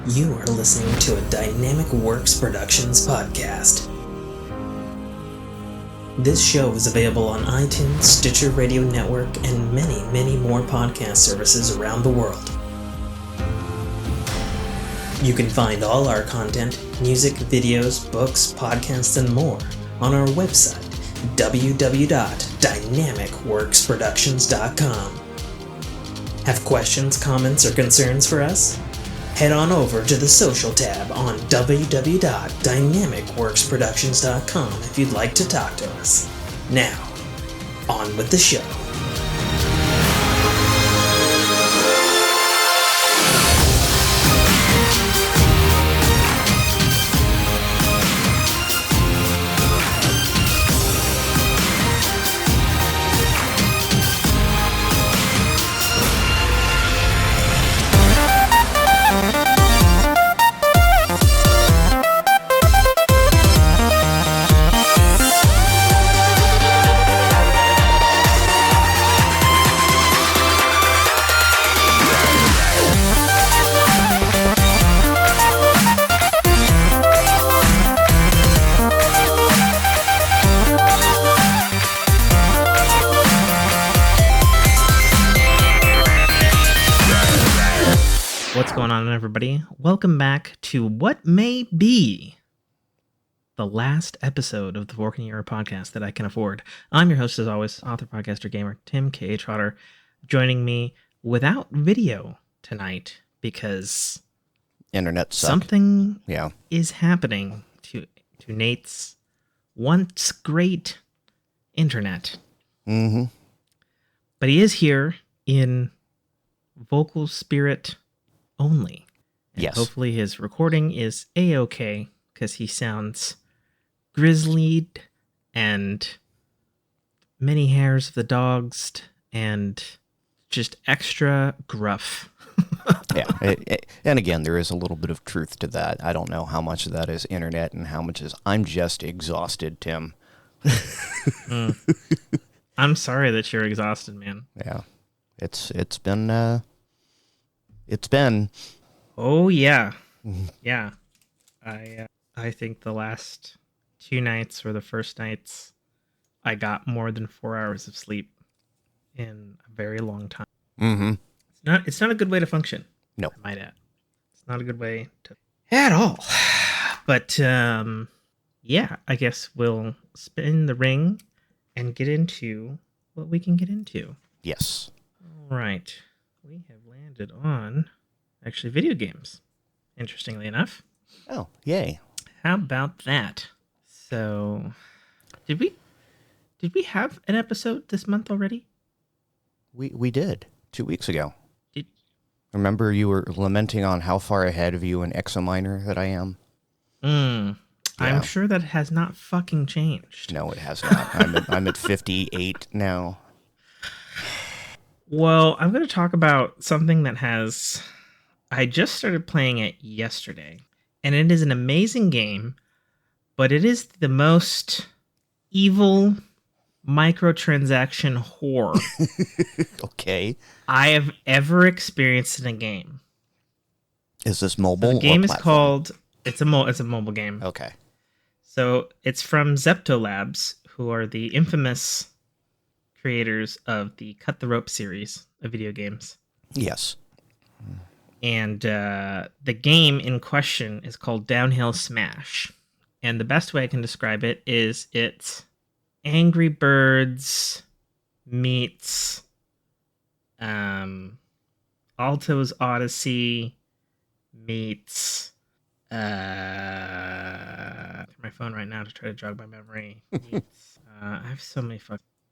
You are listening to a Dynamicworksproductions podcast. This show is available on iTunes, Stitcher Radio Network, and many, many more podcast services around the world. You can find all our content, music, videos, books, podcasts, and more on our website, www.dynamicworksproductions.com. Have questions, comments, or concerns for us? Head on over to the social tab on www.dynamicworksproductions.com if you'd like to talk to us. Now, on with the show. What's going on, everybody? Welcome back to what may be the last episode of the Working Era podcast that I can afford. I'm your host, as always, author, podcaster, gamer, Tim K. Trotter, joining me without video tonight because internet suck. Something is happening to Nate's once great internet. Mm-hmm. But he is here in vocal spirit only. And yes. Hopefully his recording is A-okay because he sounds grizzlied and many hairs of the dogs and just extra gruff. Yeah. And again, there is a little bit of truth to that. I don't know how much of that is internet and how much is I'm just exhausted, Tim. I'm sorry that you're exhausted, man. Yeah. It's been Oh yeah. Yeah. I think the last 2 nights or the first nights I got more than 4 hours of sleep in a very long time. Mm-hmm. It's not a good way to function. No. I might add. It's not a good way to at all. But yeah, I guess we'll spin the ring and get into what we can get into. Yes. All right. We have landed on actually video games, interestingly enough. Oh, yay. How about that? So, did we have an episode this month already? We did 2 weeks ago. Did Remember you were lamenting on how far ahead of you in Exominer that I am? Yeah. I'm sure that has not fucking changed. No, it has not. I'm at 58 now. Well, I'm going to talk about something that I just started playing it yesterday, and it is an amazing game, but it is the most evil microtransaction whore Okay. I have ever experienced in a game. Is this mobile? So the game or is platform? called it's a mobile game. Okay. So it's from Zepto Labs, who are the infamous creators of the Cut the Rope series of video games. Yes. And the game in question is called Downhill Smash. And the best way I can describe it is it's Angry Birds meets Alto's Odyssey meets my phone right now to try to jog my memory. Meets, I have so many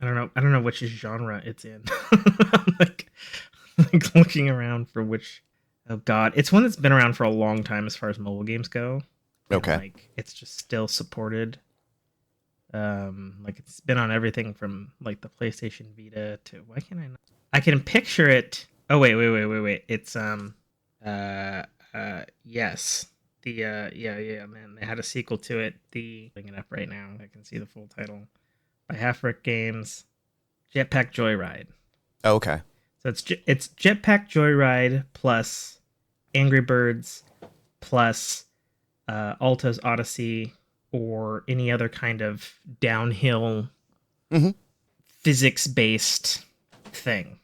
I don't know which genre it's in. I'm like looking around for which. Oh god, it's one that's been around for a long time as far as mobile games go. Okay. And, like it's just still supported. Like it's been on everything from like the PlayStation Vita to why can't I not? I can picture it. Oh wait. It's yes. The yeah, man. They had a sequel to it. Putting it up right now. I can see the full title. By Half Brick Games, Jetpack Joyride. Oh, okay. So it's Jetpack Joyride plus Angry Birds plus Alto's Odyssey or any other kind of downhill Mm-hmm. physics-based thing.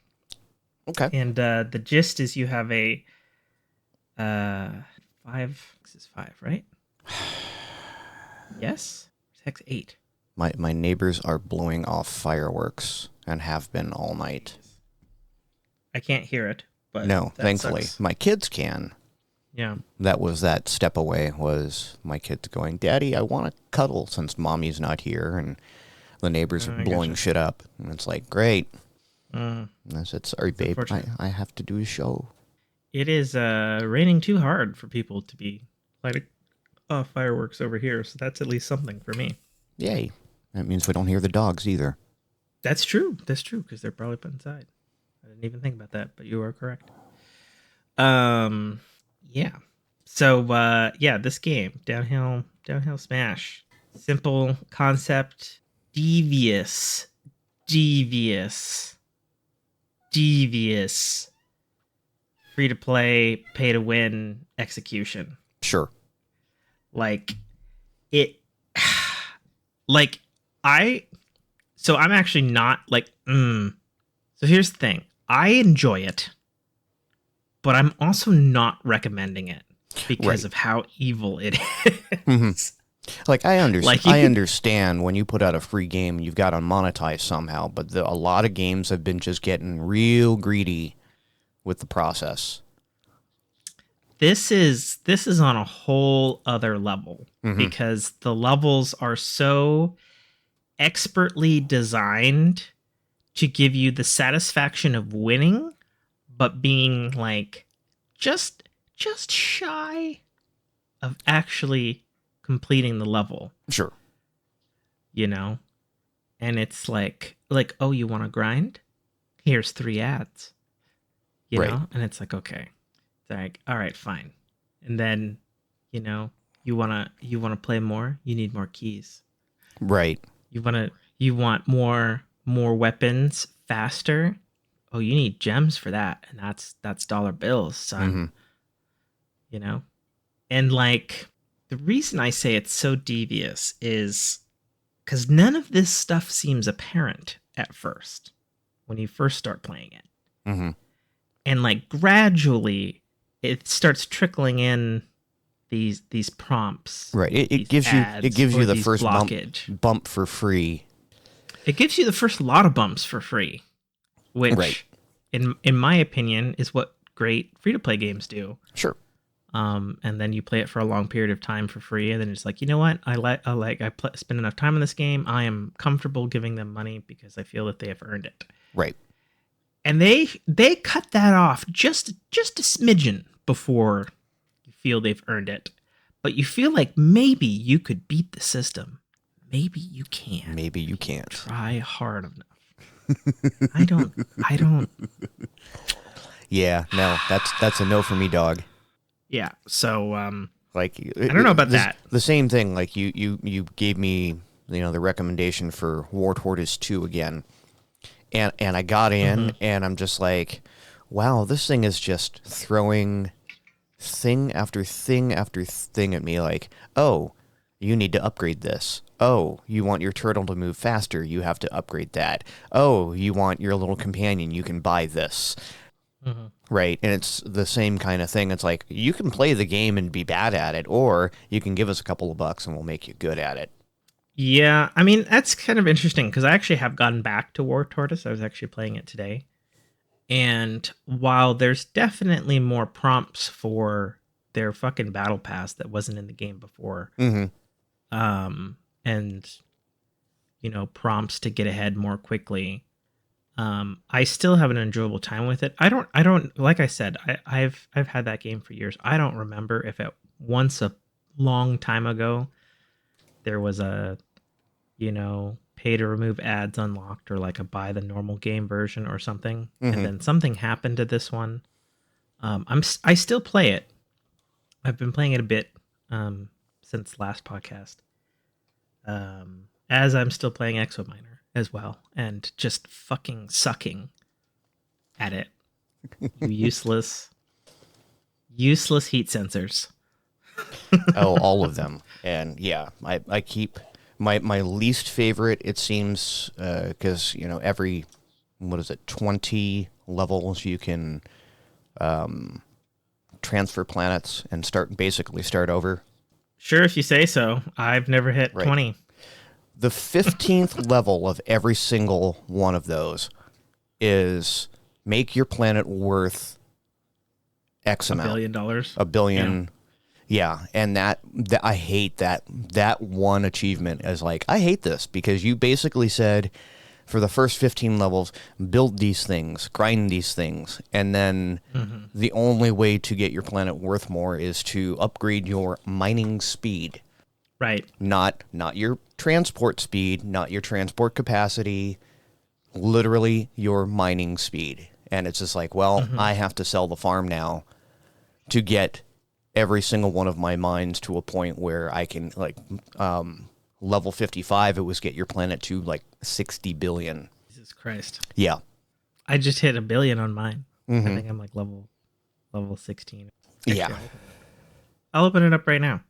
Okay. And the gist is you have a five. This is five, right? Yes. Hex 8. My neighbors are blowing off fireworks and have been all night. I can't hear it, but No, that thankfully. sucks. My kids can. Yeah. That was that step away, was my kids going, Daddy, I want to cuddle since Mommy's not here, and the neighbors are I blowing gotcha. shit up. And it's like, great. Mm, And I said, sorry, babe, unfortunate. I have to do a show. It is raining too hard for people to be lighting off fireworks over here, so that's at least something for me. Yay. That means we don't hear the dogs either. That's true. That's true, because they're probably put inside. I didn't even think about that, but you are correct. Yeah. So yeah, this game, downhill smash. Simple concept, devious, devious, devious. Free to play, pay to win execution. Sure. Like it like I so I'm actually not like So here's the thing. I enjoy it, but I'm also not recommending it because Right. of how evil it is. Mhm. Like, I Like you I could, understand when you put out a free game, you've got to monetize somehow, but a lot of games have been just getting real greedy with the process. this is on a whole other level Mm-hmm. because the levels are so expertly designed to give you the satisfaction of winning, but being like just shy of actually completing the level, Sure. you know? And it's like, oh, you want to grind? Here's 3 ads, you Right. know? And it's like, okay. It's like, all right, fine. And then, you know, you wanna play more? You need more keys. Right. You want more weapons faster? Oh, you need gems for that, and that's dollar bills, son. Mm-hmm. You know? And like the reason I say it's so devious is because none of this stuff seems apparent at first when you first start playing it. Mm-hmm. And like gradually it starts trickling in these prompts, Right. It these gives you ads, or the these first blockage. bump for free. It gives you the first lot of bumps for free, Right. which in my opinion is what great free to play games do. Sure. And then you play it for a long period of time for free, and then it's like, you know what, spend enough time in this game. I am comfortable giving them money because I feel that they have earned it. Right. And they cut that off just a smidgen before you feel they've earned it. But you feel like maybe you could beat the system. Maybe you can. Maybe you can't. Try hard enough. I don't. Yeah. No. That's a no for me, dog. Yeah. So Like, I don't know about that. The same thing. Like, you gave me, the recommendation for War Tortoise 2 again, and I got in, and I'm just like, wow, this thing is just throwing thing after thing after thing at me. Like, oh, you need to upgrade this. Oh, you want your turtle to move faster, you have to upgrade that. Oh, you want your little companion, you can buy this. Right, and it's the same kind of thing. It's like, you can play the game and be bad at it, or you can give us a couple of bucks and we'll make you good at it. Yeah, I mean, that's kind of interesting because I actually have gotten back to War Tortoise. I was actually playing it today. And while there's definitely more prompts for their fucking battle pass that wasn't in the game before, Mm-hmm. and prompts to get ahead more quickly, I still have an enjoyable time with it. I don't like I said, I've had that game for years. I don't remember if at once a long time ago there was a pay to remove ads unlocked, or like a buy the normal game version or something, and then something happened to this one. I still play it. I've been playing it a bit since last podcast. As I'm still playing Exominer as well, and just fucking sucking at it. You useless heat sensors. Oh, all of them. And yeah, I keep my least favorite, it seems, because, every, what is it, 20 levels you can transfer planets and basically start over. Sure, if you say so. I've never hit Right. 20. The 15th level of every single one of those is make your planet worth X amount. $1 billion. A billion. Yeah, and that I hate that one achievement as like, I hate this because you basically said for the first 15 levels, build these things, grind these things, and then the only way to get your planet worth more is to upgrade your mining speed. Right. Not your transport speed, not your transport capacity, literally your mining speed. And it's just like, well, I have to sell the farm now to get every single one of my mines to a point where I can, like, level 55, it was get your planet to like 60 billion. Jesus Christ. Yeah. I just hit 1 billion on mine. I think I'm like level 16. Actually, Yeah. I'll open it up right now.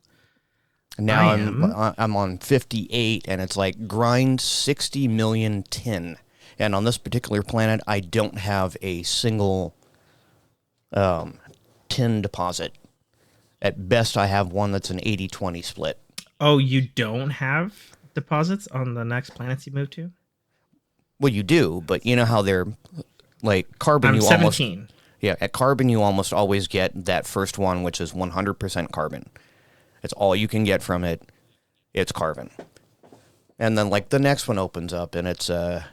Now I I'm on 58, and it's like grind 60 million tin. And on this particular planet, I don't have a single tin deposit. At best, I have one that's an 80-20 split. Oh, you don't have deposits on the next planets you move to? Well, you do, but you know how they're like carbon. I'm You 17. almost at carbon you almost always get that first one, which is 100% carbon. It's all you can get from it. It's carbon, and then like the next one opens up, and it's a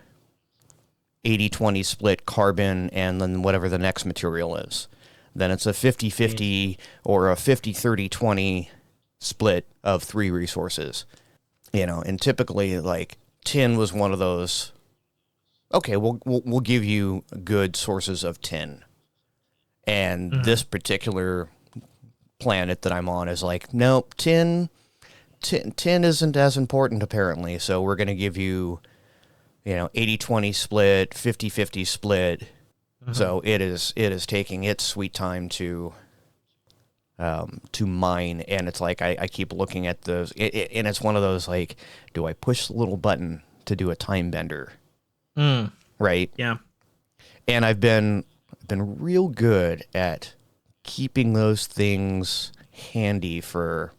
80-20 split carbon, and then whatever the next material is. Then it's a 50-50 or a 50-30-20 split of 3 resources. And typically, like, tin was one of those. Okay, we'll give you good sources of tin. And this particular planet that I'm on is like, nope, tin isn't as important apparently. So we're going to give you, 80-20 split, 50-50 split. So it is taking its sweet time to mine, and it's like I keep looking at those, and it's one of those like, do I push the little button to do a time bender? Right? Yeah. And I've been real good at keeping those things handy for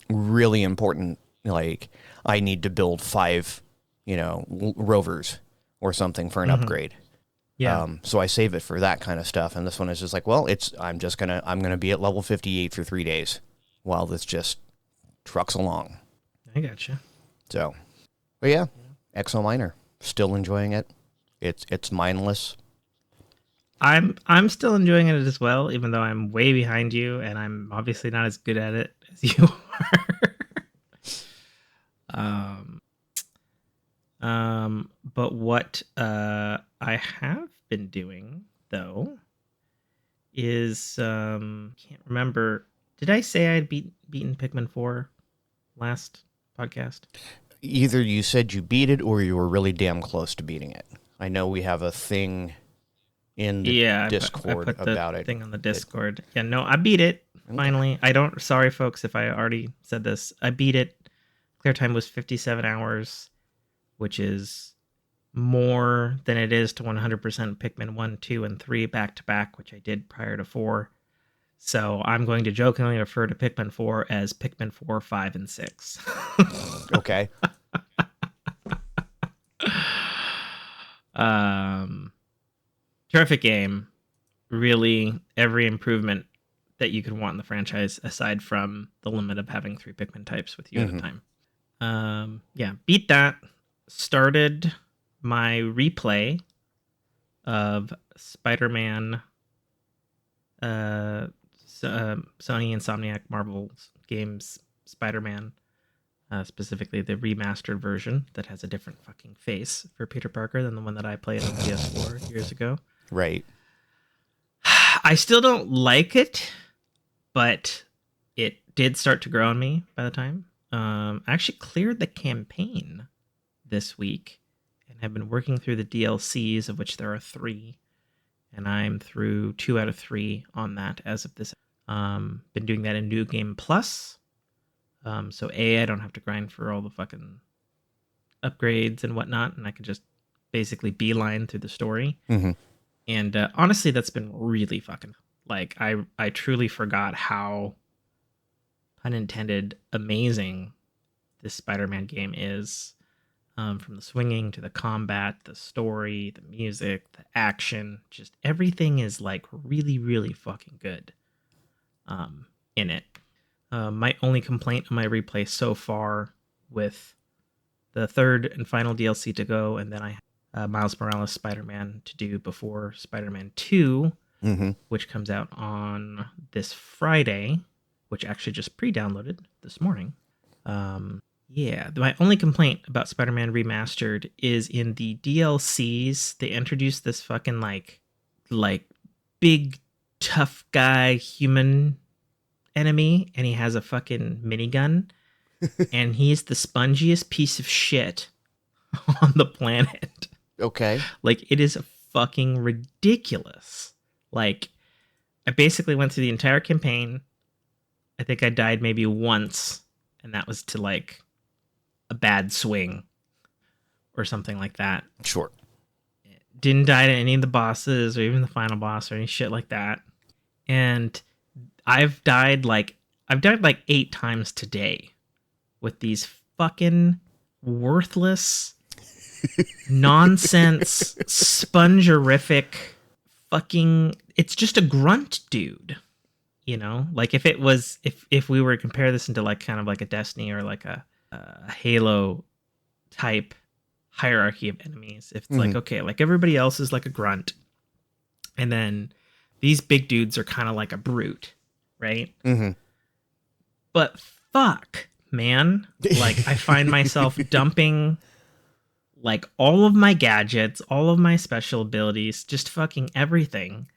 really important, like I need to build 5, rovers or something for an upgrade. Yeah. So I save it for that kind of stuff. And this one is just like, well, I'm gonna be at level 58 for 3 days while this just trucks along. I gotcha. So, but yeah, Exo Miner, still enjoying it. It's mindless. I'm still enjoying it as well, even though I'm way behind you, and I'm obviously not as good at it as you are. But what I have been doing though is can't remember. Did I say I'd beaten Pikmin 4 last podcast? Either you said you beat it or you were really damn close to beating it. I know we have a thing in the Discord I put the about it. thing on the Discord. Yeah, no, I beat it finally. I don't. Sorry, folks, if I already said this. I beat it. Clear time was 57 hours, which is more than it is to 100% Pikmin 1, 2, and 3 back to back, which I did prior to 4. So I'm going to jokingly refer to Pikmin 4 as Pikmin 4, 5, and 6. Okay. Terrific game. Really, every improvement that you could want in the franchise, aside from the limit of having 3 Pikmin types with you at a time. Yeah, beat that. Started my replay of Spider-Man, Sony Insomniac Marvel games Spider-Man, specifically the remastered version that has a different fucking face for Peter Parker than the one that I played on PS4 years ago. Right. I still don't like it, but it did start to grow on me by the time. I actually cleared the campaign this week and have been working through the DLCs, of which there are 3, and I'm through 2 out of 3 on that as of this. Been doing that in New Game Plus. So I don't have to grind for all the fucking upgrades and whatnot, and I can just basically beeline through the story. Mm-hmm. And honestly, that's been really fucking like I truly forgot how, pun intended, amazing this Spider-Man game is. From the swinging to the combat, the story, the music, the action, just everything is like really, really fucking good in it. My only complaint on my replay so far, with the third and final DLC to go, and then I have Miles Morales Spider-Man to do before Spider-Man 2, Mm-hmm. which comes out on this Friday, which actually just pre-downloaded this morning. Yeah, my only complaint about Spider-Man Remastered is in the DLCs, they introduced this fucking like big tough guy human enemy, and he has a fucking minigun, and he's the spongiest piece of shit on the planet. Okay. Like, it is fucking ridiculous. Like, I basically went through the entire campaign. I think I died maybe once, and that was to like a bad swing or something like that. Sure. Didn't die to any of the bosses or even the final boss or any shit like that. And I've died like 8 times today with these fucking worthless nonsense spongerific fucking, it's just a grunt dude. You know, like if it was, if we were to compare this into like kind of like a Destiny or like a Halo type hierarchy of enemies, if it's like, okay, like everybody else is like a grunt, and then these big dudes are kind of like a brute, right? Mm-hmm. But fuck, man, like I find myself dumping like all of my gadgets, all of my special abilities, just fucking everything,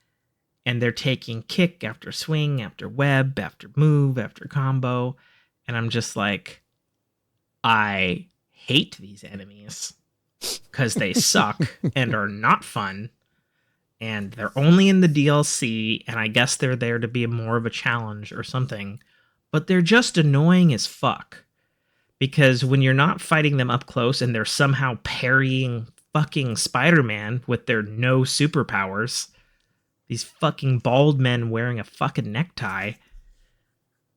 and they're taking kick after swing after web after move after combo, and I'm just like, I hate these enemies because they suck and are not fun, and they're only in the DLC, and I guess they're there to be more of a challenge or something, but they're just annoying as fuck. Because when you're not fighting them up close and they're somehow parrying fucking Spider-Man with their no superpowers, these fucking bald men wearing a fucking necktie,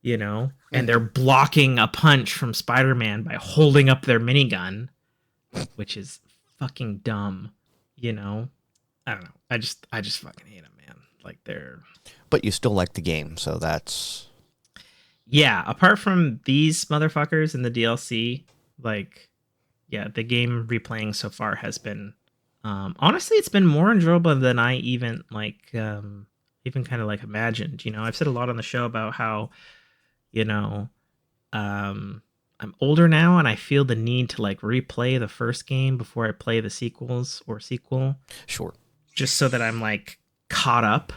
you know, and they're blocking a punch from Spider-Man by holding up their minigun, which is fucking dumb, you know. I don't know. I just fucking hate them, man. Like, they're... But you still like the game, so that's... Yeah, apart from these motherfuckers in the DLC, like, yeah, the game replaying so far has been, honestly, it's been more enjoyable than I even even kind of like imagined. You know, I've said a lot on the show about how, you know, I'm older now and I feel the need to like replay the first game before I play the sequels or sequel, Sure. just so that I'm like caught up.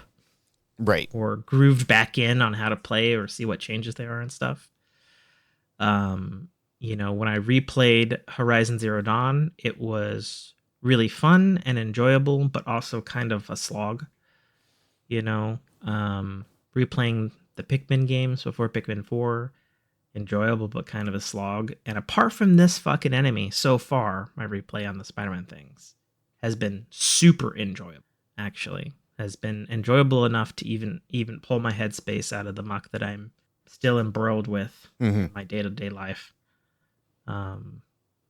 Right. Or grooved back in on how to play or see what changes there are and stuff. You know, when I replayed Horizon Zero Dawn, it was really fun and enjoyable, but also kind of a slog. You know, replaying the Pikmin games before Pikmin 4, enjoyable, but kind of a slog. And apart from this fucking enemy, so far, my replay on the Spider-Man things has been super enjoyable, actually. Has been enjoyable enough to even pull my headspace out of the muck that I'm still embroiled with in my day-to-day life.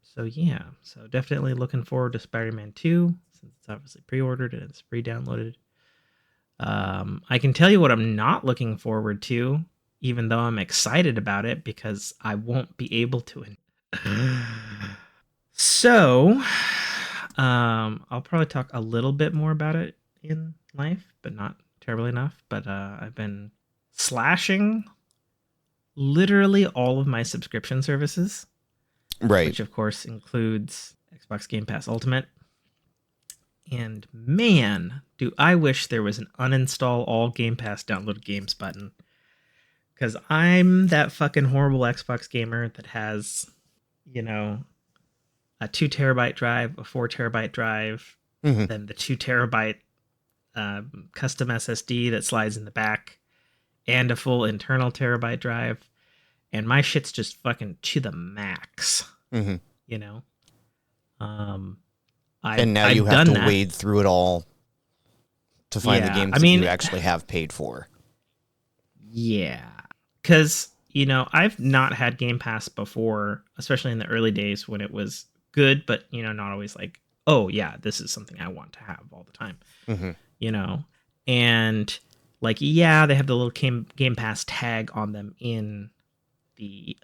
So yeah, so definitely looking forward to Spider-Man 2, since it's obviously pre-ordered and it's pre-downloaded. I can tell you what I'm not looking forward to, even though I'm excited about it, because I won't be able to. So, I'll probably talk a little bit more about it in life, but not terribly enough. But I've been slashing literally all of my subscription services, Right. which of course includes Xbox Game Pass Ultimate. And man, do I wish there was an uninstall all Game Pass download games button. Because I'm that fucking horrible Xbox gamer that has, you know, a 2 terabyte drive, a 4 terabyte drive, then the 2 terabyte custom SSD that slides in the back, and a full internal terabyte drive, and my shit's just fucking to the max. Mm-hmm. You know, And now you I've have done to that. wade through it all to find the Yeah, games I that mean, you actually have paid for. yeah, because I've not had Game Pass before, especially in the early days when it was good, but not always like, oh yeah, this is something I want to have all the time. Mm-hmm. And like, yeah, they have the little Game Pass tag on them in the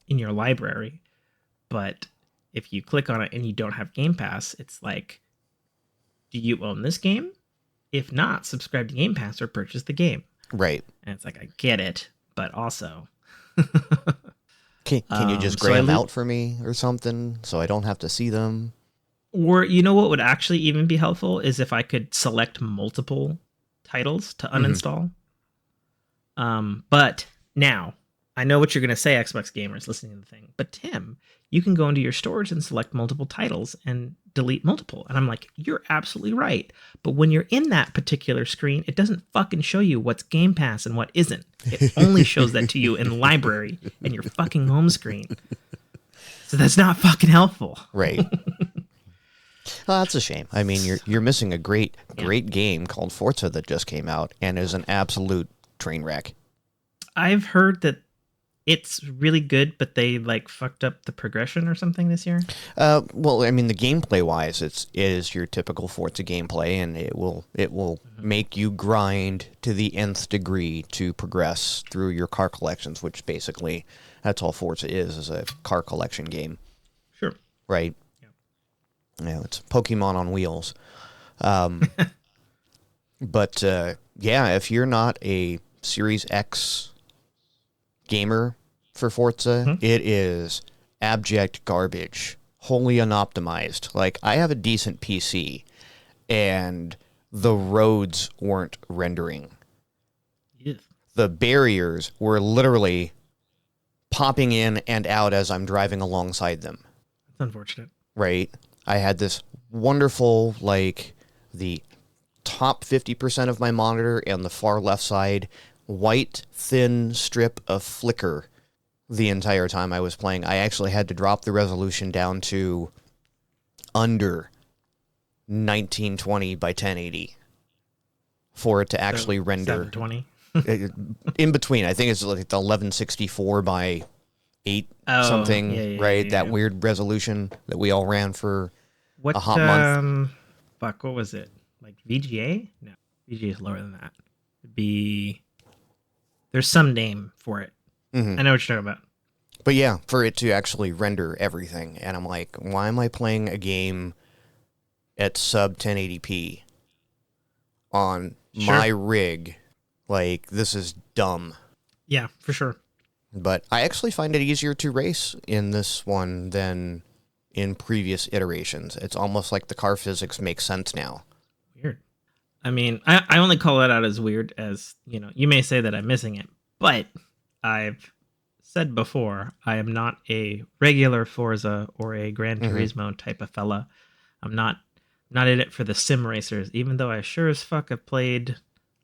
in your library, but if you click on it and you don't have Game Pass, it's like, do you own this game? If not, subscribe to Game Pass or purchase the game. Right. And it's like, I get it, but also Can you just so gray them out for me or something so I don't have to see them? or what would actually even be helpful is if I could select multiple titles to uninstall. But now I know what you're going to say, Xbox gamers listening to the thing. But Tim, you can go into your storage and select multiple titles and delete multiple. And I'm like, you're absolutely right. But when you're in that particular screen, it doesn't fucking show you what's Game Pass and what isn't. It only shows that to you in library and your fucking home screen. So that's not fucking helpful. Right. Oh, that's a shame. I mean, you're missing a great game called Forza that just came out and is an absolute train wreck. I've heard that it's really good, but they like fucked up the progression or something this year. Well, I mean, the gameplay wise, it is your typical Forza gameplay, and it will make you grind to the nth degree to progress through your car collections, which basically that's all Forza is a car collection game. Sure. Right. Yeah, it's Pokemon on wheels. But yeah, if you're not a Series X gamer for Forza, it is abject garbage, wholly unoptimized. Like, I have a decent PC, and the roads weren't rendering. Yeah. The barriers were literally popping in and out as I'm driving alongside them. That's unfortunate. Right? I had this wonderful, like, the top 50% of my monitor and the far left side, white, thin strip of flicker the entire time I was playing. I actually had to drop the resolution down to under 1920 by 1080 for it to actually render. 720? In between. I think it's like the 1164 by 8 something, right? That weird resolution that we all ran for a hot month. Fuck, what was it? Like VGA? No, VGA is lower than that. It'd be... There's some name for it. I know what you're talking about. But yeah, for it to actually render everything. And I'm like, why am I playing a game at sub 1080p on my rig? Like, this is dumb. Yeah, for sure. But I actually find it easier to race in this one than in previous iterations. It's almost like the car physics make sense now. Weird. I mean, I only call it out as weird as, you may say that I'm missing it, but I've said before, I am not a regular Forza or a Gran Turismo type of fella. I'm not in it for the sim racers, even though I sure as fuck have played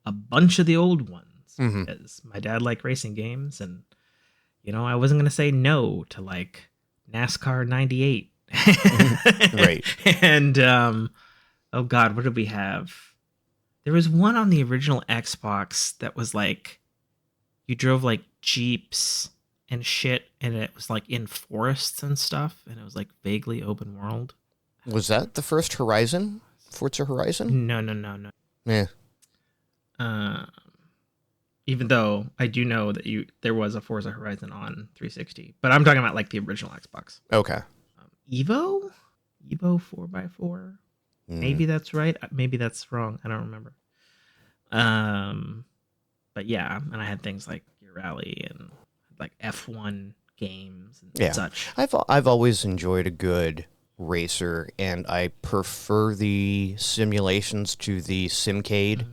a bunch of the old ones. Because my dad liked racing games, and I wasn't going to say no to like NASCAR 98. Right. And, oh God, what did we have? There was one on the original Xbox that was like, you drove like Jeeps and shit, and it was like in forests and stuff, and it was like vaguely open world. Was that the first Horizon? Forza Horizon? No. Yeah. Even though I do know that there was a Forza Horizon on 360, but I'm talking about like the original Xbox. Okay. Evo 4x4. Maybe that's right. Maybe that's wrong. I don't remember. But yeah, and I had things like Gear Rally and like F1 games and such. I've always enjoyed a good racer, and I prefer the simulations to the Simcade.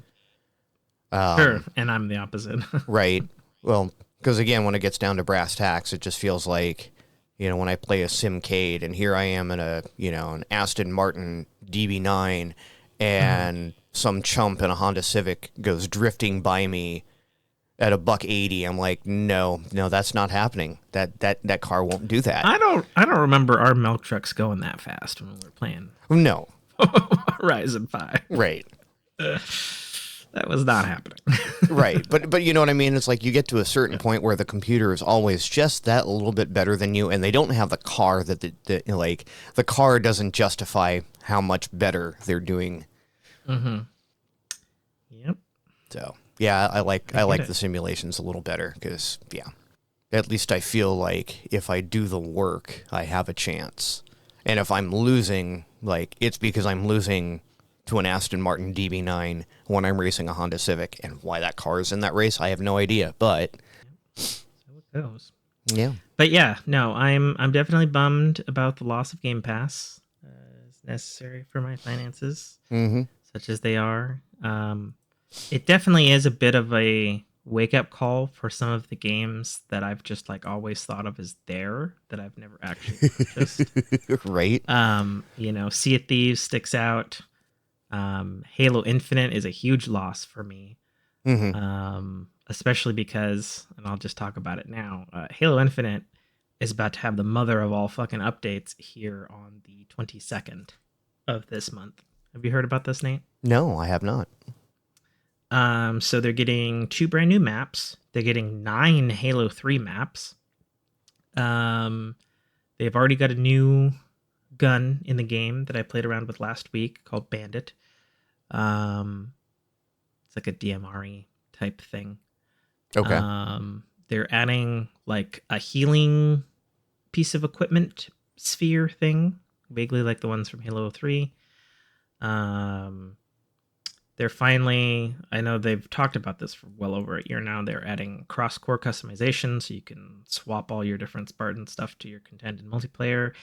Sure, and I'm the opposite. Right. Well, because again, when it gets down to brass tacks, it just feels like, when I play a Simcade, and here I am in an Aston Martin DB9, and some chump in a Honda Civic goes drifting by me at a $180. I'm like, no, that's not happening. That car won't do that. I don't remember our milk trucks going that fast when we were playing No. Horizon 5. Right. That was not happening. Right. But you know what I mean? It's like you get to a certain point where the computer is always just that little bit better than you, and they don't have the car like the car doesn't justify how much better they're doing. Mm-hmm. Yep. So yeah, I like it. the simulations a little better because at least I feel like if I do the work, I have a chance. And if I'm losing, like it's because I'm losing to an Aston Martin DB9 when I'm racing a Honda Civic, and why that car is in that race, I have no idea. But so it goes. Yeah. But yeah, no, I'm definitely bummed about the loss of Game Pass. It's necessary for my finances, such as they are. It definitely is a bit of a wake up call for some of the games that I've just like always thought of as there that I've never actually purchased. Right. Sea of Thieves sticks out. Halo Infinite is a huge loss for me. Especially because, and I'll just talk about it now, Halo Infinite is about to have the mother of all fucking updates here on the 22nd of this month. Have you heard about this, Nate? No, I have not. So they're getting 2 brand new maps. They're getting 9 Halo 3 maps. They've already got a new gun in the game that I played around with last week called Bandit. It's like a DMRE type thing. Okay. They're adding like a healing piece of equipment sphere thing, vaguely like the ones from Halo 3. They're finally, I know they've talked about this for well over a year now, they're adding cross-core customization so you can swap all your different Spartan stuff to your content in multiplayer.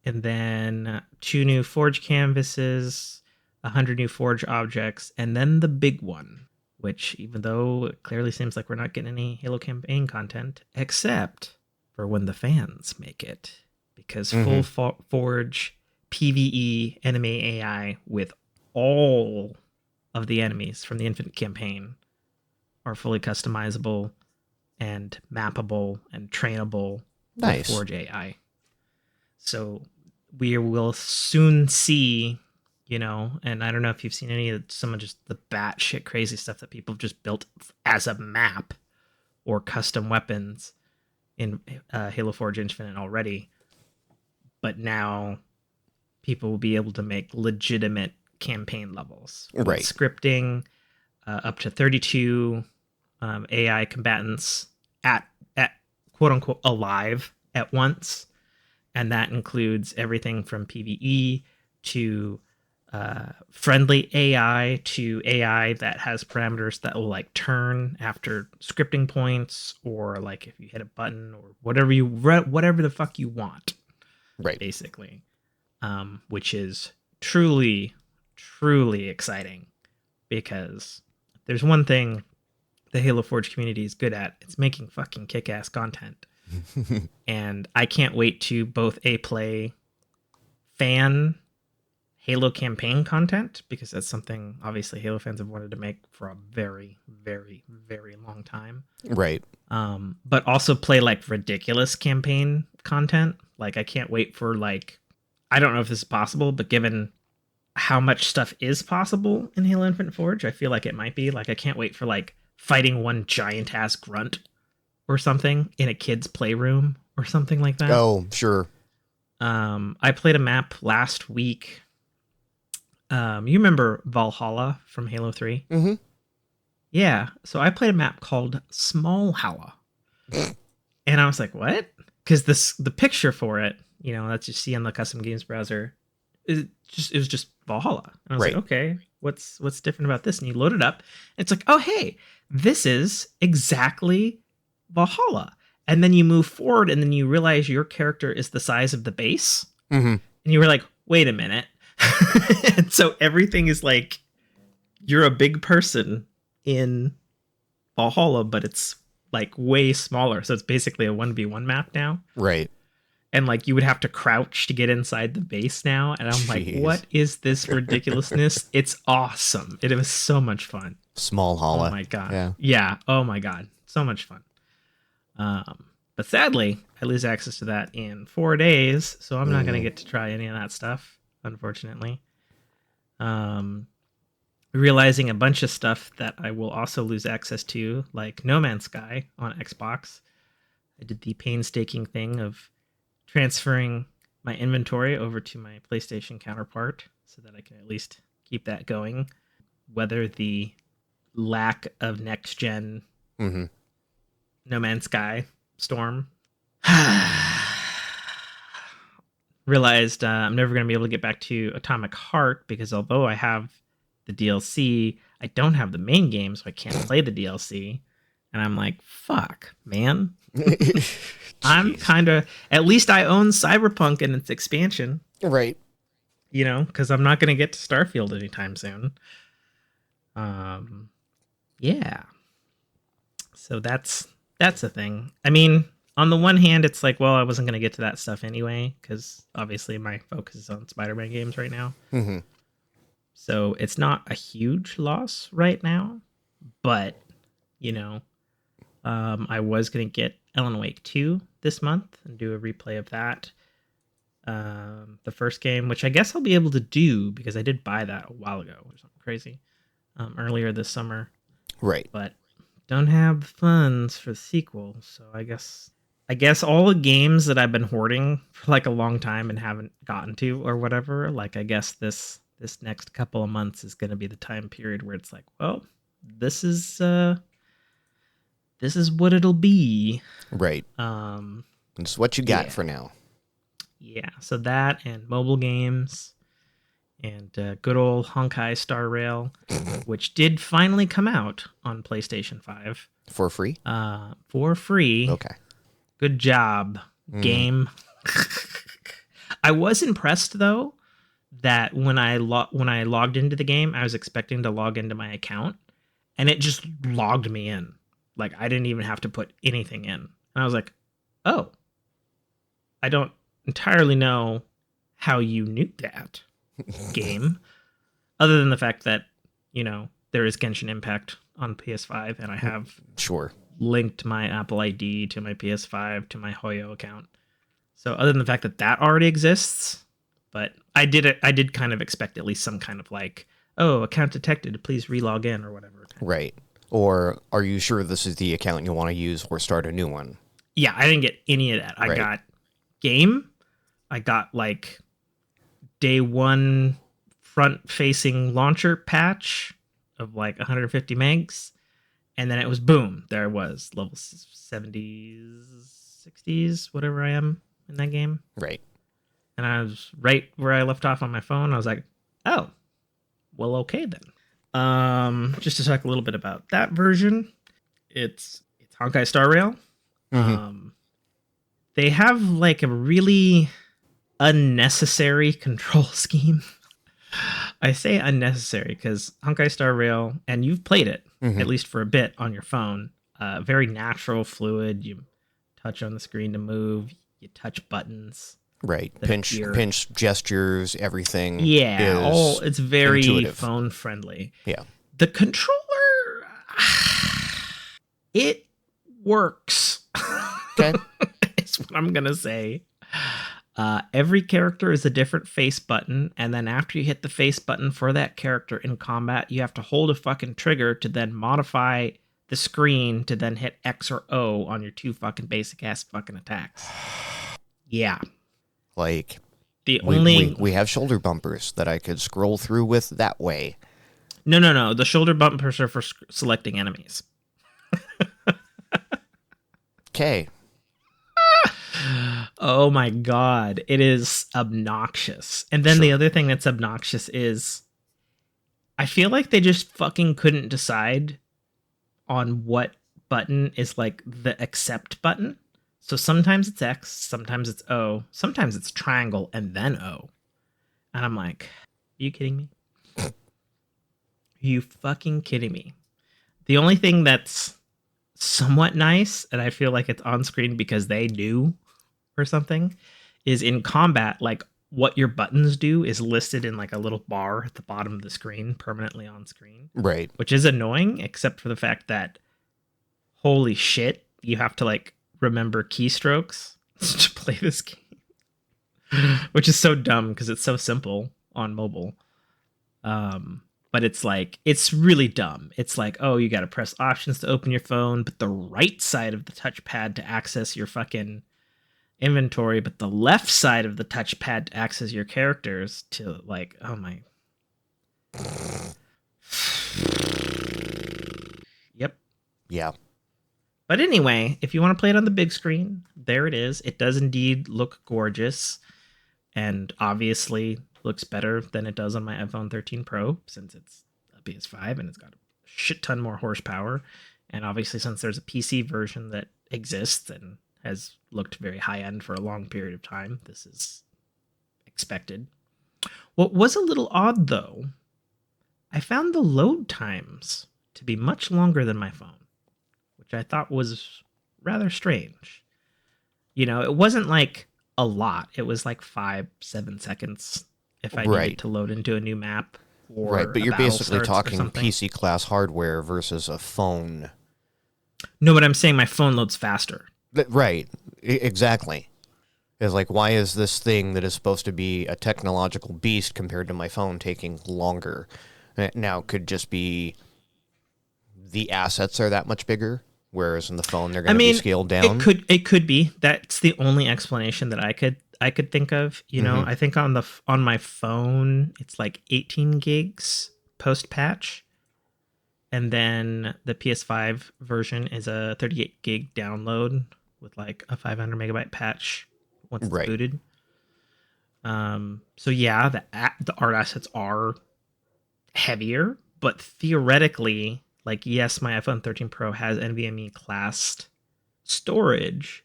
And then 2 new Forge canvases, 100 new Forge objects, and then the big one, which even though it clearly seems like we're not getting any Halo campaign content, except for when the fans make it. Because full Forge PvE enemy AI with all of the enemies from the Infinite campaign are fully customizable and mappable and trainable with Forge AI. So we will soon see, and I don't know if you've seen any of some of just the batshit crazy stuff that people have just built as a map or custom weapons in Halo Forge Infinite already. But now people will be able to make legitimate campaign levels. Right. Scripting, up to 32 AI combatants at quote unquote alive at once. And that includes everything from PvE to friendly AI to AI that has parameters that will like turn after scripting points, or like if you hit a button or whatever the fuck you want. Right. Basically. Which is truly exciting, because there's one thing the Halo Forge community is good at. It's making fucking kick-ass content. And I can't wait to both play fan Halo campaign content, because that's something obviously Halo fans have wanted to make for a very, very, very long time. Right. But also play like ridiculous campaign content. Like I can't wait for like, I don't know if this is possible, but given how much stuff is possible in Halo Infinite Forge, I feel like it might be. Like I can't wait for like fighting one giant ass grunt or something in a kid's playroom or something like that. Oh, sure. I played a map last week. You remember Valhalla from Halo 3? Mm-hmm. Yeah. So I played a map called Small Halla. And I was like, what? Because the picture for it, that you see on the custom games browser, it was just Valhalla. And I was like, okay, what's different about this? And you load it up, and it's like, oh hey, this is exactly Valhalla. And then you move forward, and then you realize your character is the size of the base. And you were like, wait a minute. And so everything is like, you're a big person in Valhalla, but it's like way smaller. So it's basically a 1v1 map now. Right. And like you would have to crouch to get inside the base now. And I'm like, what is this ridiculousness? It's awesome. It was so much fun. Small Oh holla. my god. Yeah. Yeah. Oh my god. So much fun. But sadly, I lose access to that in 4 days, so I'm not going to get to try any of that stuff, unfortunately. Realizing a bunch of stuff that I will also lose access to, like No Man's Sky on Xbox. I did the painstaking thing of transferring my inventory over to my PlayStation counterpart so that I can at least keep that going. Whether the lack of next gen Mm-hmm. No Man's Sky storm. Realized I'm never going to be able to get back to Atomic Heart because although I have the DLC, I don't have the main game, so I can't play the DLC. And I'm like, fuck, man. I'm kind of, at least I own Cyberpunk and its expansion, Right. you know, because I'm not going to get to Starfield anytime soon. Yeah. So that's a thing. I mean, on the one hand, it's like, well, I wasn't going to get to that stuff anyway, because obviously my focus is on Spider-Man games right now. Mm-hmm. So it's not a huge loss right now, but, you know, I was going to get Alan Wake 2 this month and do a replay of that. The first game, which I guess I'll be able to do because I did buy that a while ago or something crazy, earlier this summer. Right. But don't have funds for the sequel, so I guess all the games that I've been hoarding for like a long time and haven't gotten to or whatever, like I guess this next couple of months is going to be the time period where it's like, well, this is what it'll be. Right. It's what you got for now. Yeah, so that and mobile games and good old Honkai Star Rail, which did finally come out on PlayStation 5. For free? For free. Okay. Good job, game. I was impressed, though, that when I logged into the game, I was expecting to log into my account, and it just logged me in. Like, I didn't even have to put anything in. And I was like, oh, I don't entirely know how you knew that, game, other than the fact that, you know, there is Genshin Impact on PS5 and I have linked my Apple ID to my PS5 to my Hoyo account. So other than the fact that that already exists, but I did kind of expect at least some kind of like, oh, account detected, please relog in or whatever. Right. Or are you sure this is the account you want to use or start a new one? Yeah, I didn't get any of that. I got game. I got like day one front-facing launcher patch of like 150 megs, and then it was boom. There it was, level 70s, 60s, whatever I am in that game. Right. And I was right where I left off on my phone. I was like, oh, well, okay then. Just to talk a little bit about that version, it's Honkai Star Rail. They have like a really unnecessary control scheme. I say unnecessary because Honkai Star Rail, and you've played it at least for a bit on your phone, very natural, fluid. You touch on the screen to move. You touch buttons. Right. Pinch gestures, everything. Yeah. It's very intuitive. Phone friendly. Yeah. The controller, it works. Okay. Is what I'm going to say. Every character is a different face button, and then after you hit the face button for that character in combat, you have to hold a fucking trigger to then modify the screen to then hit X or O on your two fucking basic ass fucking attacks. Yeah. Like, we have shoulder bumpers that I could scroll through with that way. No. The shoulder bumpers are for selecting enemies. Okay. Oh my god, it is obnoxious. And then the other thing that's obnoxious is I feel like they just fucking couldn't decide on what button is like the accept button. So sometimes it's X, sometimes it's O, sometimes it's triangle and then O. And I'm like, are you kidding me? Are you fucking kidding me? The only thing that's somewhat nice, and I feel like it's on screen because they do or something, is in combat, like what your buttons do is listed in like a little bar at the bottom of the screen, permanently on screen, Right. which is annoying, except for the fact that holy shit, you have to like remember keystrokes to play this game, which is so dumb because it's so simple on mobile. But it's like, it's really dumb. It's like, oh, you got to press options to open your phone, but the right side of the touchpad to access your fucking inventory, but the left side of the touchpad to access your characters to like, oh my. Yep. Yeah. But anyway, if you want to play it on the big screen, there it is. It does indeed look gorgeous, and obviously looks better than it does on my iPhone 13 Pro, since it's a PS5 and it's got a shit ton more horsepower. And obviously, since there's a PC version that exists and has looked very high end for a long period of time, this is expected. What was a little odd, though, I found the load times to be much longer than my phone, which I thought was rather strange. You know, it wasn't like a lot. It was like 5-7 seconds if I Right. needed to load into a new map or Right, but a you're battle basically starts or talking something. PC class hardware versus a phone. No, but I'm saying my phone loads faster. Right. Exactly. It's like, why is this thing that is supposed to be a technological beast compared to my phone taking longer? Now, it could just be the assets are that much bigger, whereas in the phone they're going to be scaled down. It could be. That's the only explanation that I could think of. You know, I think on my phone it's like 18 gigs post patch, and then the PS5 version is a 38 gig download with like a 500 megabyte patch once it's Right. booted. So yeah, the art assets are heavier, but theoretically, like, yes, my iPhone 13 Pro has NVMe classed storage,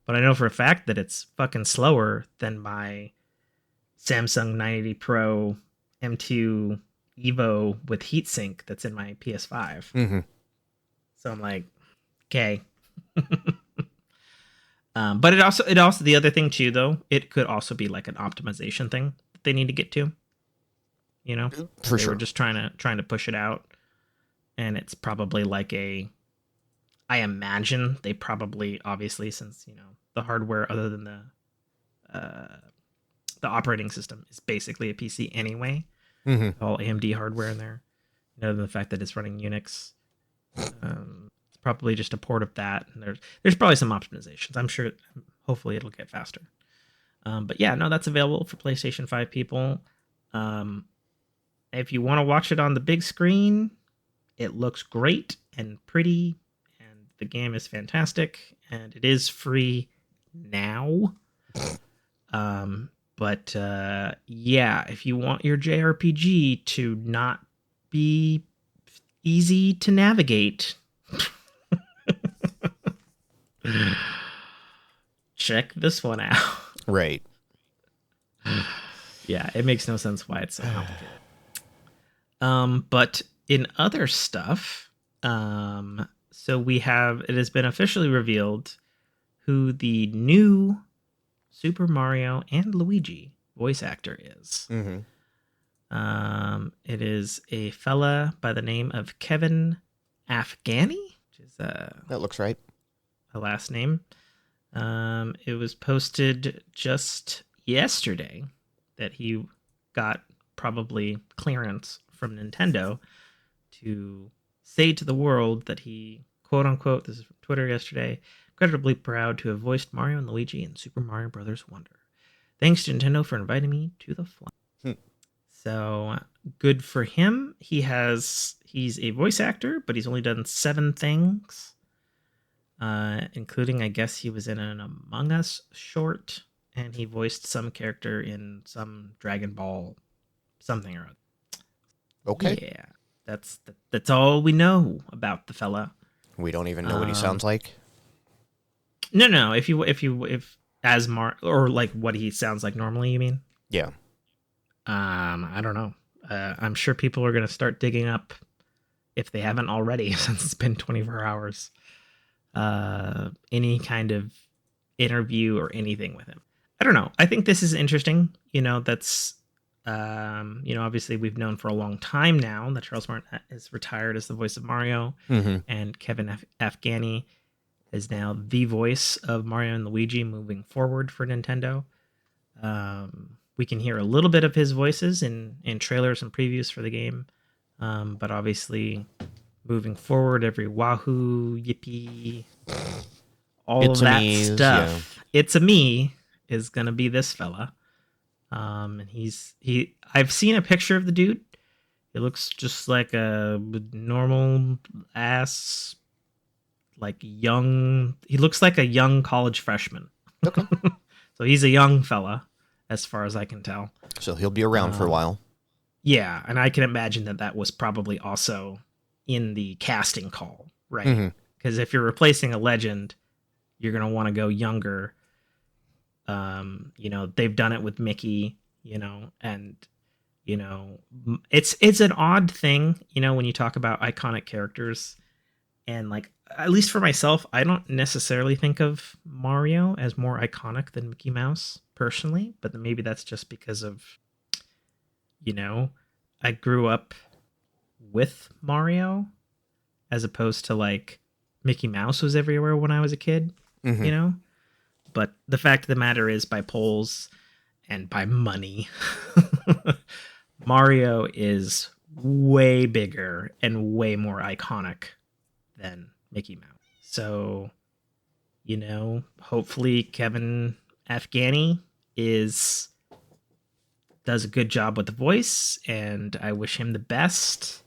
but I know for a fact that it's fucking slower than my Samsung 980 Pro M2 Evo with heatsink that's in my PS5. Mm-hmm. So I'm like, okay. But it also the other thing too, though, it could also be like an optimization thing that they need to get to. You know, For they sure. were just trying to push it out, and it's probably like I imagine they probably, obviously, since you know the hardware other than the operating system is basically a PC anyway. Mm-hmm. All AMD hardware in there, other than the fact that it's running Unix. It's probably just a port of that, and there's probably some optimizations. I'm sure. Hopefully, it'll get faster. But yeah, no, that's available for PlayStation 5 people. If you want to watch it on the big screen, it looks great and pretty, and the game is fantastic, and it is free now. But yeah, if you want your JRPG to not be easy to navigate, check this one out. Right. Yeah, it makes no sense why it's so complicated. But in other stuff, so it has been officially revealed who the new Super Mario and Luigi voice actor is. Mm-hmm. It is a fella by the name of Kevin Afghani, which is That looks right. a last name. It was posted just yesterday that he got probably clearance from Nintendo to say to the world that he, quote unquote, this is from Twitter yesterday, incredibly proud to have voiced Mario and Luigi in Super Mario Bros. Wonder. Thanks to Nintendo for inviting me to the flight. So good for him. He's a voice actor, but he's only done 7 things, including, I guess, he was in an Among Us short, and he voiced some character in some Dragon Ball something or other. Okay. Yeah, that's all we know about the fella. We don't even know what he sounds like. No. If as or like what he sounds like normally, you mean? Yeah. I don't know. I'm sure people are gonna start digging up, if they haven't already, since it's been 24 hours. Any kind of interview or anything with him. I don't know. I think this is interesting. That's obviously we've known for a long time now that Charles Martin is retired as the voice of Mario, and Kevin Afghani is now the voice of Mario and Luigi moving forward for Nintendo. We can hear a little bit of his voices in trailers and previews for the game, but obviously moving forward, every wahoo, yippee, all It's of a that me, stuff. yeah. It's a me is gonna be this fella. And I've seen a picture of the dude. It looks just like a normal ass, like young. He looks like a young college freshman. Okay. So he's a young fella, as far as I can tell. So he'll be around for a while. Yeah, and I can imagine that was probably also in the casting call, right? Because if you're replacing a legend, you're gonna want to go younger. They've done it with Mickey, and it's an odd thing, when you talk about iconic characters, and like at least for myself, I don't necessarily think of Mario as more iconic than Mickey Mouse personally, but maybe that's just because of I grew up with Mario as opposed to like Mickey Mouse was everywhere when I was a kid, But the fact of the matter is, by polls and by money, Mario is way bigger and way more iconic than Mickey Mouse. So, hopefully Kevin Afghani does a good job with the voice, and I wish him the best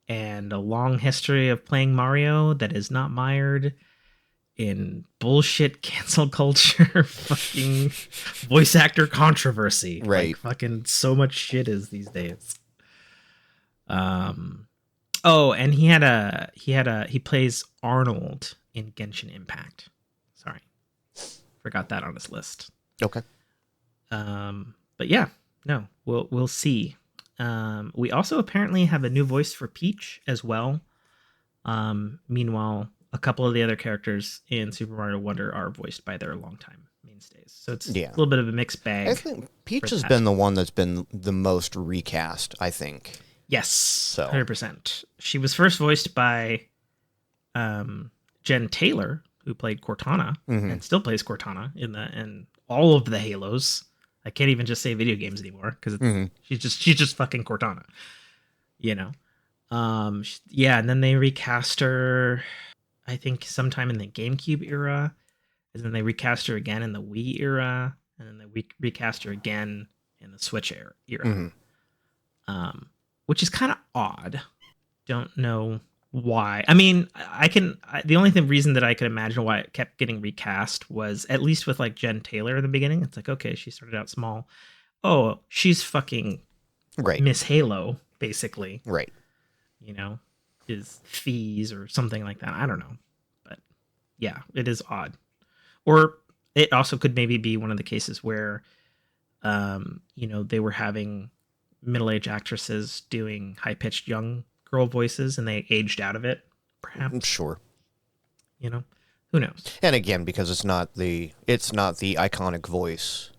and a long history of playing Mario that is not mired in bullshit cancel culture fucking voice actor controversy. Right. Like fucking so much shit is these days. Oh, and he plays Arnold in Genshin Impact. Sorry. Forgot that on his list. Okay. But yeah, no, we'll see. We also apparently have a new voice for Peach as well. Meanwhile, a couple of the other characters in Super Mario Wonder are voiced by their longtime mainstays. So it's a little bit of a mixed bag. I think Peach has been the one that's been the most recast, I think. Yes, so 100%. She was first voiced by Jen Taylor, who played Cortana and still plays Cortana in all of the Halos. I can't even just say video games anymore because she's just fucking Cortana. Yeah, and then they recast her, I think, sometime in the GameCube era, and then they recast her again in the Wii era, and then they recast her again in the Switch era. Which is kind of odd. Don't know why. I mean, the only reason that I could imagine why it kept getting recast was, at least with like Jen Taylor in the beginning, it's like, okay, she started out small. Oh, she's fucking Miss Halo, basically. Right. Is fees or something like that. I don't know. But yeah, it is odd. Or it also could maybe be one of the cases where, they were having middle-aged actresses doing high-pitched young girl voices and they aged out of it, perhaps. Sure. Who knows? And again, because it's not the iconic voice,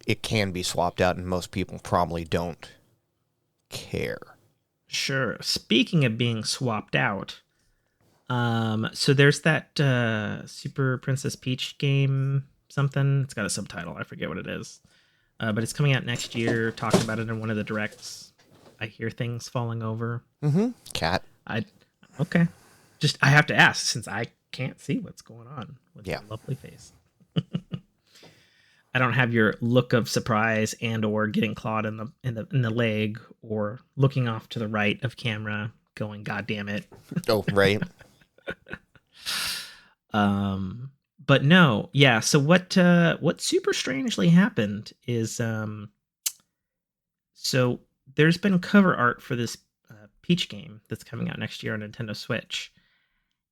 it can be swapped out, and most people probably don't care. Sure. Speaking of being swapped out, so there's that Super Princess Peach game, something. It's got a subtitle. I forget what it is. But it's coming out next year. Talked about it in one of the directs. I hear things falling over. Cat. Okay. Just I have to ask since I can't see what's going on with your lovely face. I don't have your look of surprise and or getting clawed in the leg or looking off to the right of camera going, God damn it. Oh, right. But no, yeah. So what super strangely happened is so there's been cover art for this Peach game that's coming out next year on Nintendo Switch.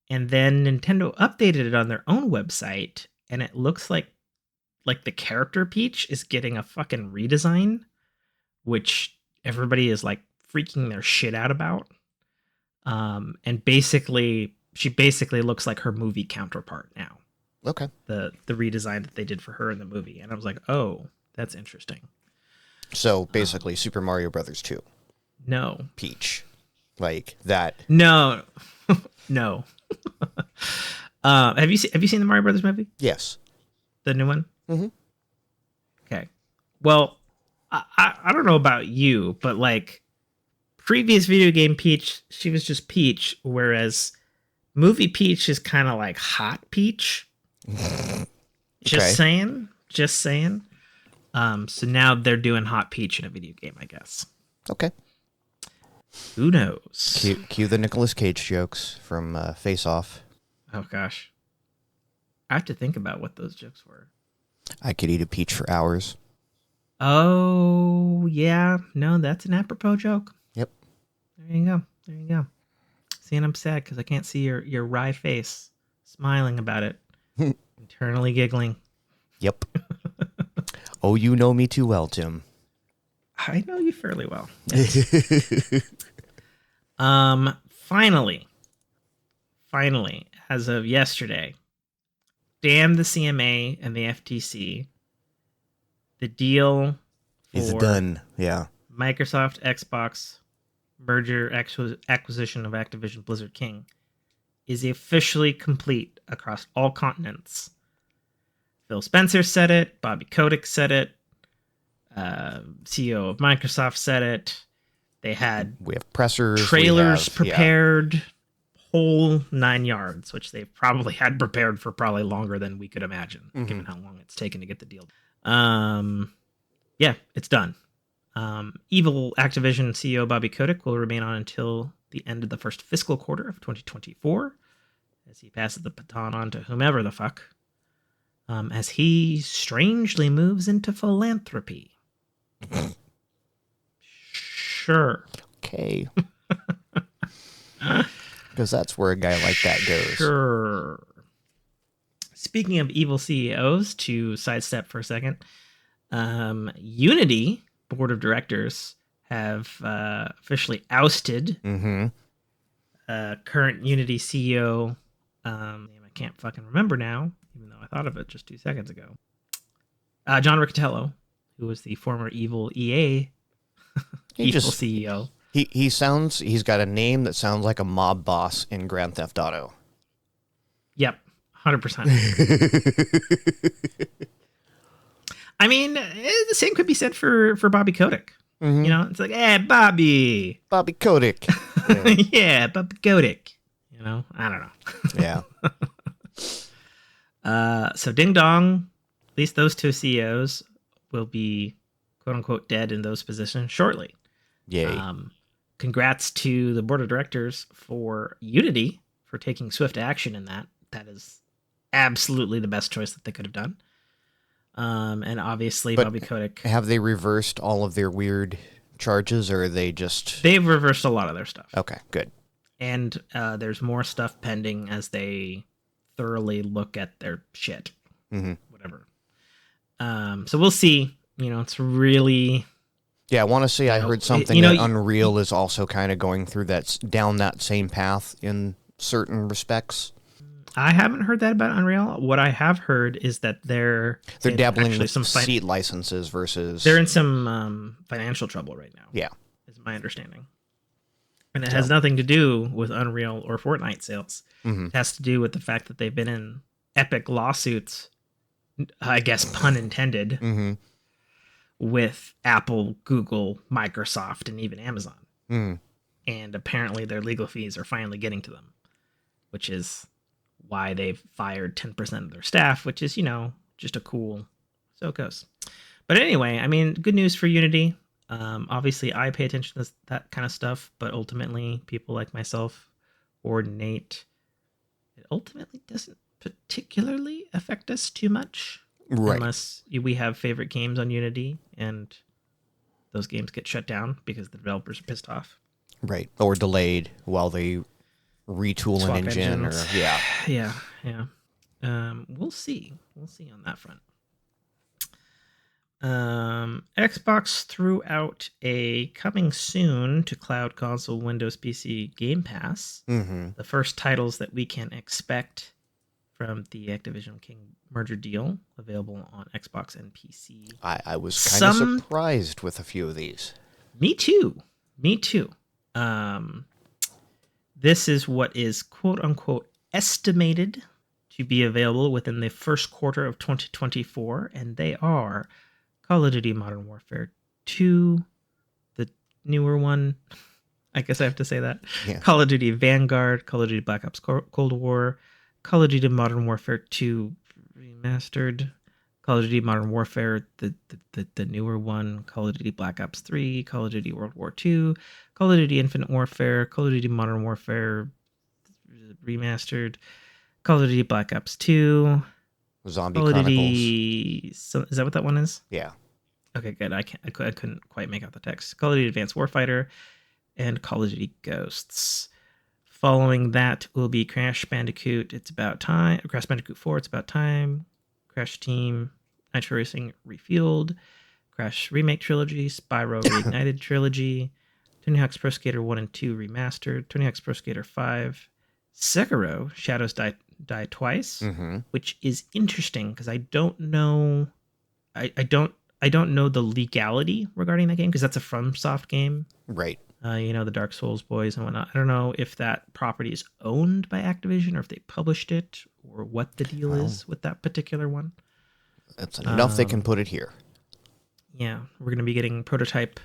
And then Nintendo updated it on their own website, and it looks like the character Peach is getting a fucking redesign, which everybody is like freaking their shit out about. And basically, she basically looks like her movie counterpart now. Okay. the redesign that they did for her in the movie, and I was like, oh, that's interesting. So basically, Super Mario Brothers 2, No, Peach, like that. no, no. Have you seen the Mario Brothers movie, Yes. the new one? Mm-hmm. Okay. Well, I don't know about you, but like previous video game Peach, she was just Peach, whereas movie Peach is kind of like hot Peach. Just Okay. saying. Just saying. So now they're doing hot Peach in a video game, I guess. Okay. Who knows? Cue the Nicolas Cage jokes from Face Off. Oh gosh. I have to think about what those jokes were. I could eat a peach for hours. Oh, yeah. No, that's an apropos joke. Yep. There you go. There you go. See, and I'm sad because I can't see your wry face smiling about it. Internally giggling. Yep. Oh, you know me too well, Tim. I know you fairly well. Finally, as of yesterday, damn the CMA and the FTC. The deal Is for done. Yeah. Microsoft Xbox merger acquisition of Activision Blizzard King is officially complete across all continents. Phil Spencer said it. Bobby Kotick said it. CEO of Microsoft said it. They had We have pressers. trailers we have, prepared, whole 9 yards, which they've probably had prepared for probably longer than we could imagine, given how long it's taken to get the deal. Yeah, it's done. Evil Activision CEO Bobby Kotick will remain on until the end of the first fiscal quarter of 2024, as he passes the baton on to whomever the fuck, as he strangely moves into philanthropy. Sure. Okay. Because that's where a guy like that goes. Sure. Speaking of evil CEOs, to sidestep for a second, Unity board of directors have officially ousted current Unity CEO. I can't fucking remember now, even though I thought of it just 2 seconds ago. John Riccatello, who was the former evil EA CEO. He's got a name that sounds like a mob boss in Grand Theft Auto. Yep, 100%. I mean, the same could be said for Bobby Kotick. You know, it's like, hey, Bobby Kotick. Yeah, Bobby Kotick. You know, I don't know. Yeah. So Ding Dong, at least those two CEOs will be quote unquote dead in those positions shortly. Yay. Congrats to the board of directors for Unity for taking swift action in that. That is absolutely the best choice that they could have done. And obviously But Bobby Kotick. have they reversed all of their weird charges, or are they just... They've reversed a lot of their stuff. Okay, good. And there's more stuff pending as they thoroughly look at their shit. Whatever. So we'll see. You know, it's really... Yeah, I want to say I heard something that Unreal is also kind of going through down that same path in certain respects. I haven't heard that about Unreal. What I have heard is that they're dabbling with some seed licenses versus... They're in some financial trouble right now. Yeah. Is my understanding. And it has nothing to do with Unreal or Fortnite sales. It has to do with the fact that they've been in epic lawsuits, I guess pun intended, with Apple, Google, Microsoft, and even Amazon. And apparently their legal fees are finally getting to them, which is why they've fired 10% of their staff, which is, you know, just a cool... So it goes. But anyway, I mean, good news for Unity. Obviously, I pay attention to that kind of stuff, but ultimately, people like myself or Nate, it ultimately doesn't particularly affect us too much. Right. Unless we have favorite games on Unity and those games get shut down because the developers are pissed off. Right. Or delayed while they retool Swap an engine. engines. Or, yeah. Yeah. We'll see. We'll see on that front. Xbox threw out a coming soon to cloud console Windows PC Game Pass. The first titles that we can expect from the Activision King merger deal, available on Xbox and PC. I was kind of surprised with a few of these. Me too. This is what is quote unquote estimated to be available within the first quarter of 2024, and they are Call of Duty Modern Warfare 2, the newer one. I guess I have to say that. Yeah. Call of Duty Vanguard, Call of Duty Black Ops Cold War, Call of Duty Modern Warfare 2 Remastered, Call of Duty Modern Warfare, the newer one, Call of Duty Black Ops 3, Call of Duty World War 2, Call of Duty Infinite Warfare, Call of Duty Modern Warfare Remastered, Call of Duty Black Ops 2, Zombie Call of Chronicles. Duty... So, is that what that one is? Yeah. Okay, good. I couldn't quite make out the text. Call of Duty Advanced Warfighter and Call of Duty Ghosts. Following that will be Crash Bandicoot, It's About Time, Crash Bandicoot 4, It's About Time, Crash Team, Nitro Racing Refueled, Crash Remake Trilogy, Spyro Reignited Trilogy, Tony Hawk's Pro Skater 1 and 2 Remastered, Tony Hawk's Pro Skater 5, Sekiro, Shadows Die Twice, which is interesting because I don't know... I don't know the legality regarding that game because that's a FromSoft game. Right. The Dark Souls boys and whatnot. I don't know if that property is owned by Activision or if they published it or what the deal is with that particular one. That's enough they can put it here. Yeah, we're going to be getting Prototype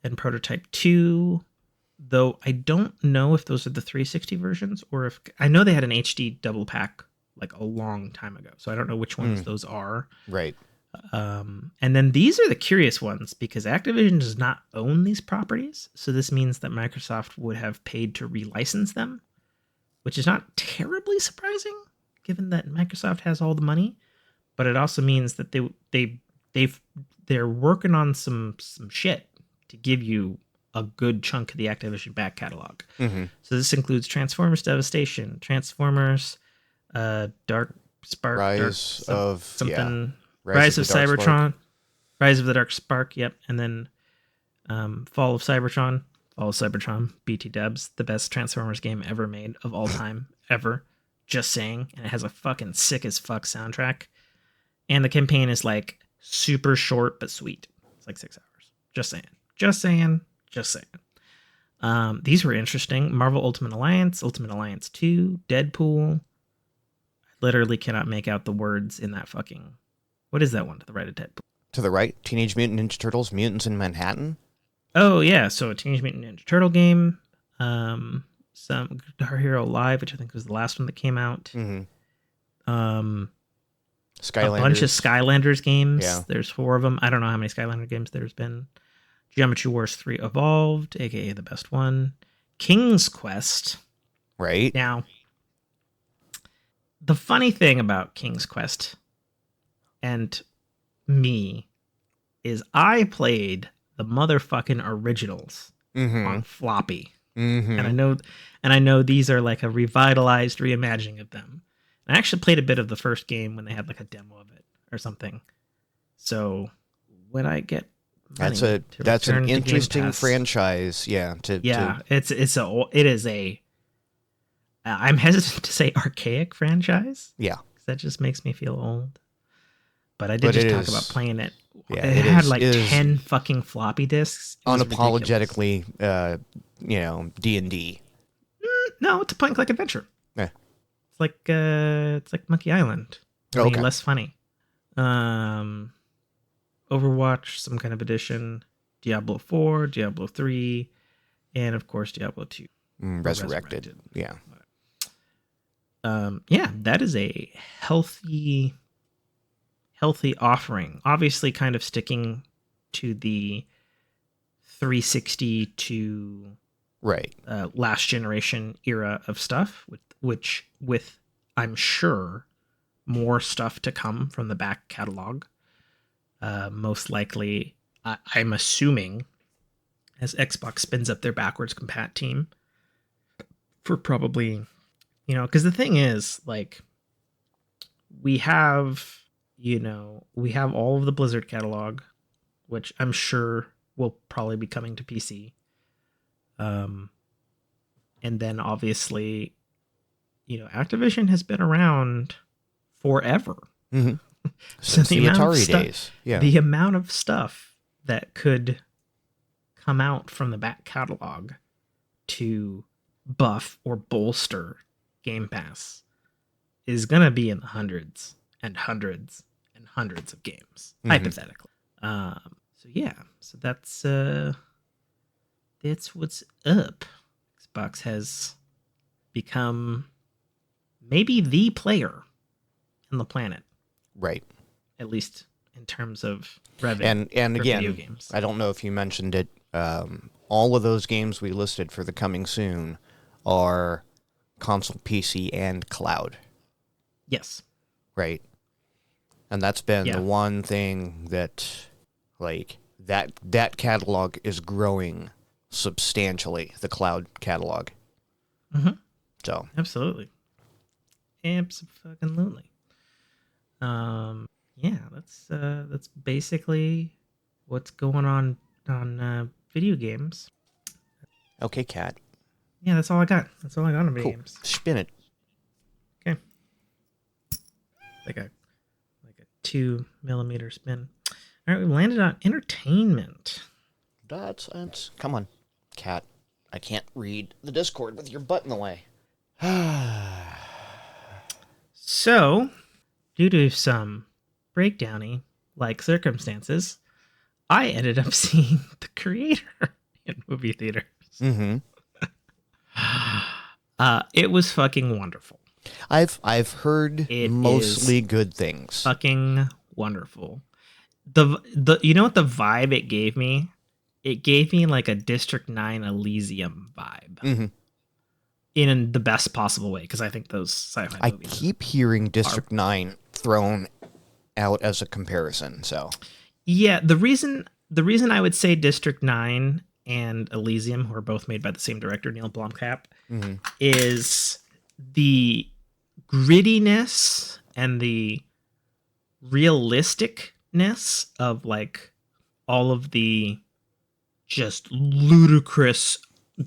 and Prototype 2, though I don't know if those are the 360 versions or if... I know they had an HD double pack like a long time ago, so I don't know which ones those are. Right. And then these are the curious ones because Activision does not own these properties. So this means that Microsoft would have paid to relicense them, which is not terribly surprising given that Microsoft has all the money. But it also means that they're working on some shit to give you a good chunk of the Activision back catalog. So this includes Transformers Devastation, Transformers, Dark Spark, Rise of Cybertron, Rise of the Dark Spark, yep, and then Fall of Cybertron, BT Dubs, the best Transformers game ever made of all time, ever. Just saying, and it has a fucking sick as fuck soundtrack, and the campaign is like super short but sweet. It's like 6 hours. Just saying. These were interesting. Marvel Ultimate Alliance 2, Deadpool. I literally cannot make out the words in that fucking... What is that one to the right of Deadpool? To the right, Teenage Mutant Ninja Turtles, Mutants in Manhattan. Oh, yeah. So a Teenage Mutant Ninja Turtle game. Some Guitar Hero Live, which I think was the last one that came out. Skylanders. A bunch of Skylanders games. Yeah. There's 4 of them. I don't know how many Skylander games there's been. Geometry Wars 3 Evolved, a.k.a. the best one. King's Quest. Right. Now, the funny thing about King's Quest and me is I played the motherfucking originals on floppy. And I know these are like a revitalized reimagining of them. I actually played a bit of the first game when they had like a demo of it or something. So when I get money that's an interesting franchise. Yeah. It is a I'm hesitant to say archaic franchise. Yeah. That just makes me feel old. But I did talk about playing it. Yeah, it had like 10 fucking floppy disks. Unapologetically, D&D. No, it's a point-and-click adventure. Yeah. It's like Monkey Island. Okay. Less funny. Overwatch, some kind of edition. Diablo 4, Diablo 3, and of course Diablo 2. Resurrected. Yeah. That is a healthy offering. Obviously kind of sticking to the 360 to last generation era of stuff, with I'm sure more stuff to come from the back catalog. Most likely, I'm assuming, as Xbox spins up their backwards compat team for probably, because the thing is, like, we have all of the Blizzard catalog, which I'm sure will probably be coming to PC. And then obviously Activision has been around forever. Mm-hmm. So Since the Atari days. Yeah. The amount of stuff that could come out from the back catalog to buff or bolster Game Pass is going to be in the hundreds and hundreds and hundreds of games, hypothetically. So that's what's up. Xbox has become maybe the player on the planet, right? At least in terms of revenue. And again, video games. I don't know if you mentioned it. All of those games we listed for the coming soon are console, PC, and cloud. Yes. Right. And that's been the one thing that, like, that catalog is growing substantially, the cloud catalog. Mm-hmm. So. Absolutely. Abso-fucking-lutely. Yeah, that's basically what's going on video games. Okay, Cat. Yeah, that's all I got. That's all I got on video games. Spin it. Okay. Like a 2mm spin. All right, we landed on entertainment. That's come on, Cat. I can't read the Discord with your butt in the way. So, due to some breakdowny like circumstances, I ended up seeing The Creator in movie theaters. Mm-hmm. It was fucking wonderful. I've heard mostly good things. Fucking wonderful. The you know what the vibe it gave me? It gave me like a District 9 Elysium vibe. Mm-hmm. In the best possible way, because I think those sci-fi movies. I keep hearing District 9 thrown out as a comparison, so. Yeah, the reason I would say District 9 and Elysium, who are both made by the same director, Neil Blomkamp, is the grittiness and the realisticness of like all of the just ludicrous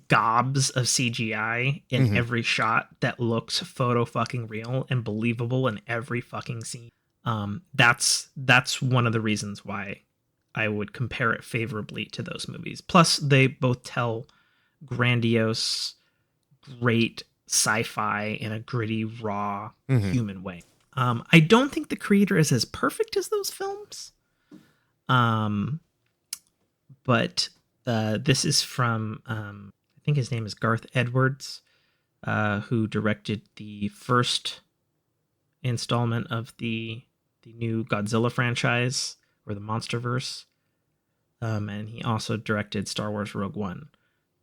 gobs of CGI in every shot that looks photo fucking real and believable in every fucking scene. That's one of the reasons why I would compare it favorably to those movies. Plus, they both tell grandiose, great sci-fi in a gritty, raw, human way. I don't think The Creator is as perfect as those films. But this is from, I think his name is Garth Edwards, who directed the first installment of the new Godzilla franchise, or the Monsterverse. And he also directed Star Wars Rogue One,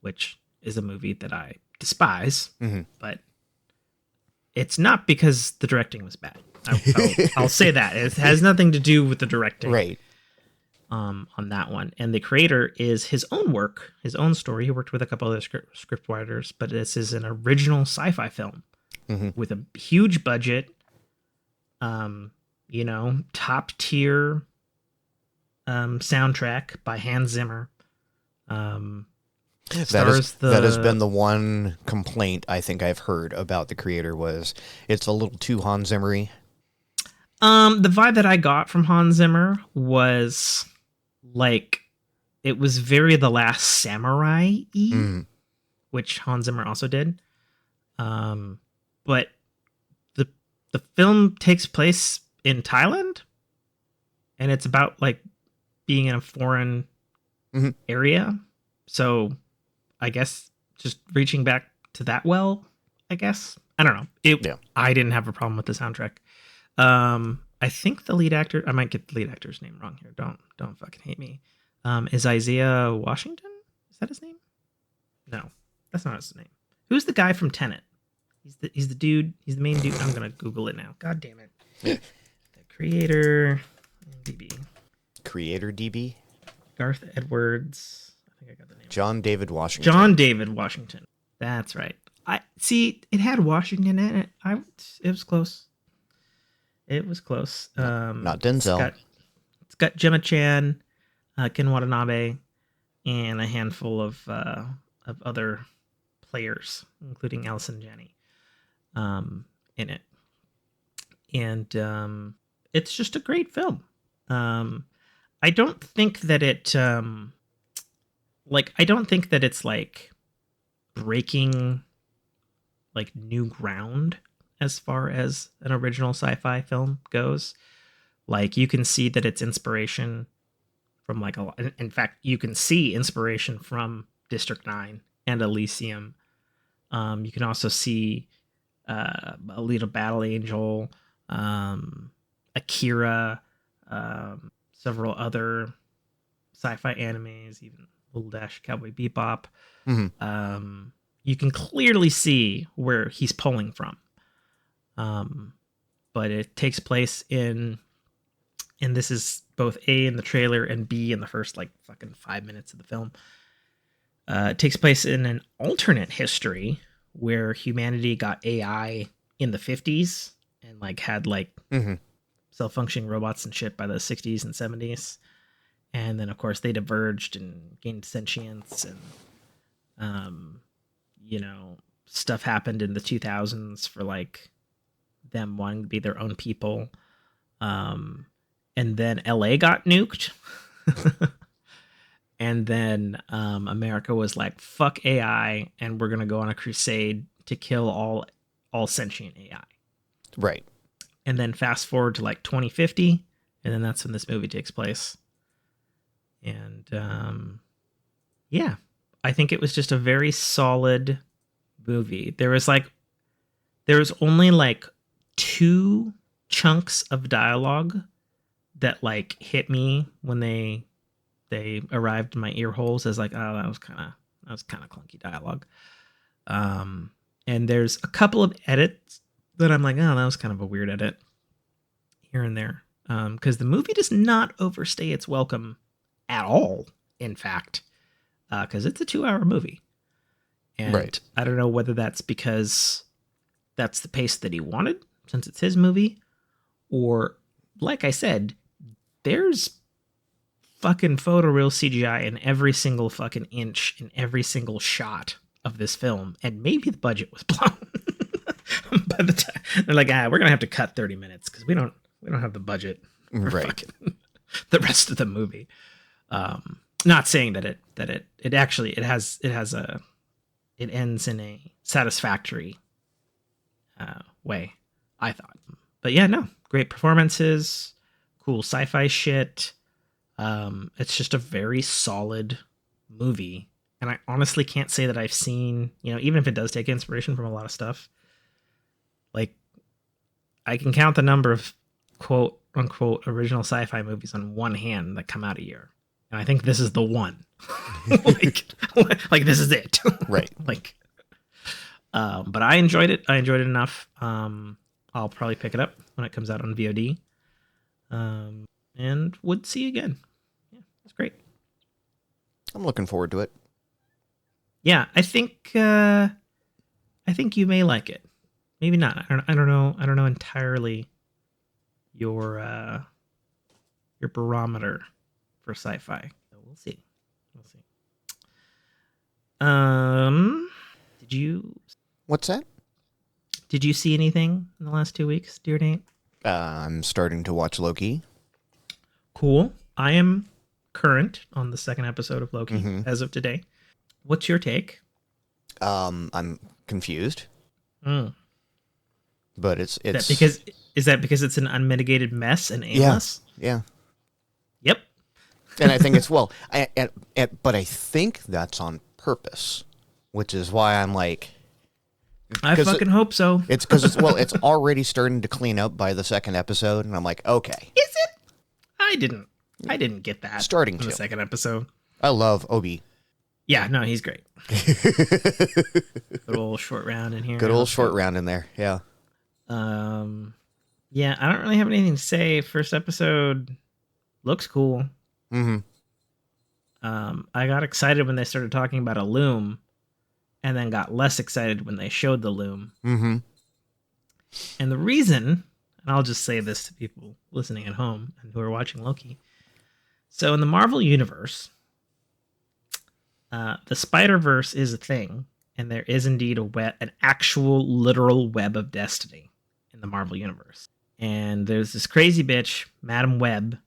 which is a movie that I despise, but it's not because the directing was bad. I'll say that. It has nothing to do with the directing. Right. On that one. And The Creator is his own work, his own story. He worked with a couple other script writers, but this is an original sci-fi film with a huge budget, top tier soundtrack by Hans Zimmer. That has been the one complaint I think I've heard about The Creator was it's a little too Hans Zimmer-y. The vibe that I got from Hans Zimmer was like it was very The Last Samurai-y, which Hans Zimmer also did. But the film takes place in Thailand, and it's about like being in a foreign area. So I guess just reaching back to that I guess. I don't know. I didn't have a problem with the soundtrack. I think the lead actor, I might get the lead actor's name wrong here. Don't fucking hate me. Is Isaiah Washington? Is that his name? No, that's not his name. Who's the guy from Tenet? He's the dude. He's the main dude. I'm gonna Google it now. God damn it. The Creator DB. Creator DB. Garth Edwards. I think I got the name. John David Washington. John David Washington. That's right. I see. It had Washington in it. It was close. It was close. Not Denzel. It's got Gemma Chan, Ken Watanabe, and a handful of other players, including Allison Janney. in it. And it's just a great film. I don't think that it I don't think that it's like breaking like new ground as far as an original sci-fi film goes. Like you can see that it's inspiration from like a lot. In fact, you can see inspiration from District 9 and Elysium. You can also see a little Battle Angel, Akira, several other sci-fi animes, even Little Dash Cowboy Bebop. You can clearly see where he's pulling from. But it takes place in, and this is both A in the trailer and B in the first like fucking 5 minutes of the film. It takes place in an alternate history where humanity got AI in the 50s and like had like self-functioning robots and shit by the 60s and 70s. And then of course they diverged and gained sentience, and stuff happened in the 2000s for like them wanting to be their own people. And then LA got nuked. And then America was like, fuck AI, and we're going to go on a crusade to kill all sentient AI. Right. And then fast forward to like 2050, and then that's when this movie takes place. And yeah, I think it was just a very solid movie. There was only like 2 chunks of dialogue that like hit me when they arrived in my ear holes as like, oh, that was kind of clunky dialogue. And there's a couple of edits that I'm like, oh, that was kind of a weird edit here and there. Because the movie does not overstay its welcome at all, in fact, because it's a 2-hour movie. And right. I don't know whether that's because that's the pace that he wanted, since it's his movie, or like I said, there's fucking photoreal CGI in every single fucking inch in every single shot of this film, and maybe the budget was blown. By the time they're like, we're gonna have to cut 30 minutes because we don't have the budget for fucking the rest of the movie. Not saying that it actually ends in a satisfactory way, I thought. But yeah, no, great performances, cool sci-fi shit. It's just a very solid movie. And I honestly can't say that I've seen, even if it does take inspiration from a lot of stuff, like I can count the number of quote unquote original sci-fi movies on one hand that come out a year. And I think this is the one. like this is it. Right. But I enjoyed it. I enjoyed it enough. I'll probably pick it up when it comes out on VOD. And would see again. Yeah, it's great. I'm looking forward to it. Yeah, I think you may like it. Maybe not. I don't know. I don't know entirely your barometer for sci-fi. So we'll see. Did you? What's that? Did you see anything in the last 2 weeks, dear Nate? I'm starting to watch Loki. Cool. I am current on the 2nd episode of Loki as of today. What's your take? I'm confused. But it's is that because it's an unmitigated mess and aimless? Yeah. Yep. And I think it's but I think that's on purpose, which is why I'm like, I fucking hope so. It's because it's already starting to clean up by the 2nd episode, and I'm like, okay. Is it? I didn't get that starting in the 2nd episode. I love Obi. Yeah, no, he's great. Good old short round in here. Good old short round in there. Yeah. Yeah, I don't really have anything to say. First episode looks cool. I got excited when they started talking about a loom, and then got less excited when they showed the loom. And the reason, and I'll just say this to people listening at home and who are watching Loki. So in the Marvel Universe, the Spider-Verse is a thing, and there is indeed an actual literal web of destiny in the Marvel universe. And there's this crazy bitch, Madam Web,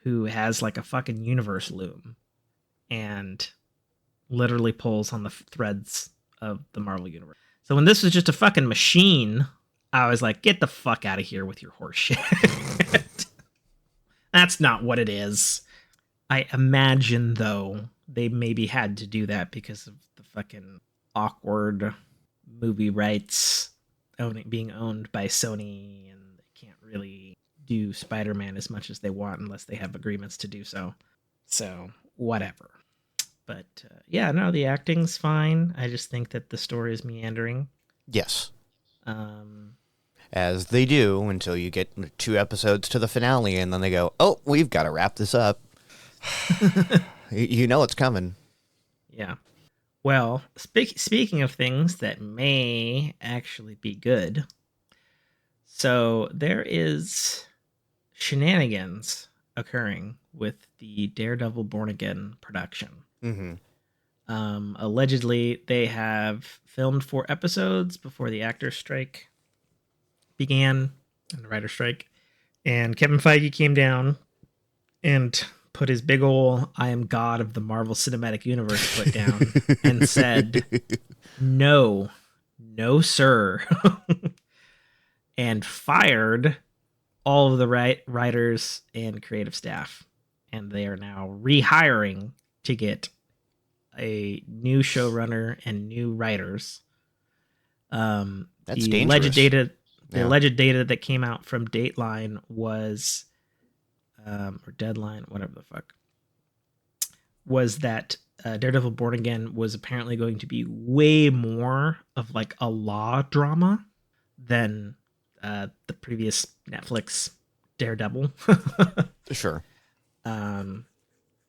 who has like a fucking universe loom and literally pulls on the threads of the Marvel universe. So when this was just a fucking machine, I was like, get the fuck out of here with your horse shit. That's not what it is. I imagine, though, they maybe had to do that because of the fucking awkward movie rights being owned by Sony, and they can't really do Spider-Man as much as they want unless they have agreements to do so. So, whatever. But, yeah, no, the acting's fine. I just think that the story is meandering. Yes. As they do until you get 2 episodes to the finale, and then they go, oh, we've got to wrap this up. You know it's coming. Yeah. Well, speaking of things that may actually be good, so there is shenanigans occurring with the Daredevil Born Again production. Mm-hmm. Allegedly, they have filmed 4 episodes before the actors' strike began and the writer's strike, and Kevin Feige came down and put his big ol' I am God of the Marvel Cinematic Universe foot down and said, no, sir, and fired all of the writers and creative staff. And they are now rehiring to get a new showrunner and new writers. That's the dangerous. Alleged data that came out from Dateline was or Deadline, whatever the fuck, was that Daredevil Born Again was apparently going to be way more of like a law drama than the previous Netflix Daredevil. Sure.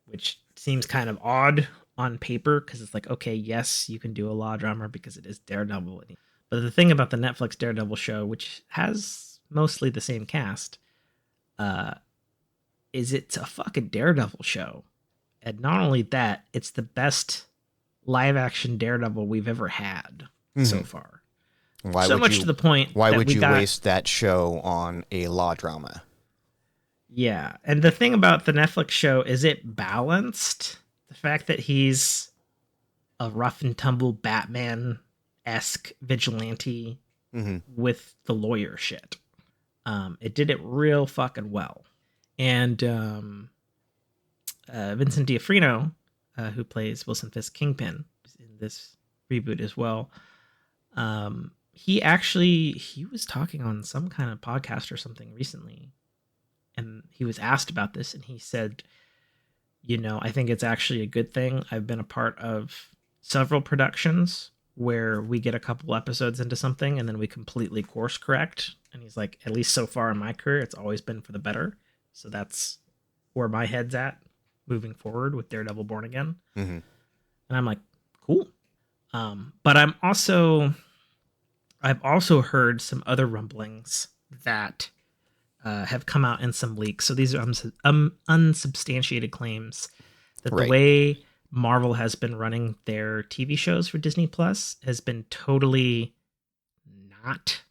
Which seems kind of odd on paper because it's like, okay, yes, you can do a law drama because it is Daredevil. But the thing about the Netflix Daredevil show, which has mostly the same cast, is it's a fucking Daredevil show. And not only that, it's the best live action Daredevil we've ever had so far. So much to the point why would you waste that show on a law drama? Yeah. And the thing about the Netflix show is it balanced the fact that he's a rough and tumble Batman-esque vigilante with the lawyer shit. It did it real fucking well. And Vincent D'Onofrio, who plays Wilson Fisk Kingpin in this reboot as well, he was talking on some kind of podcast or something recently, and he was asked about this, and he said, I think it's actually a good thing. I've been a part of several productions where we get a couple episodes into something and then we completely course correct. And he's like, at least so far in my career, it's always been for the better. So that's where my head's at moving forward with Daredevil Born Again. Mm-hmm. And I'm like, cool. But I've also heard some other rumblings that have come out in some leaks. So these are unsubstantiated claims that the way Marvel has been running their TV shows for Disney Plus has been totally not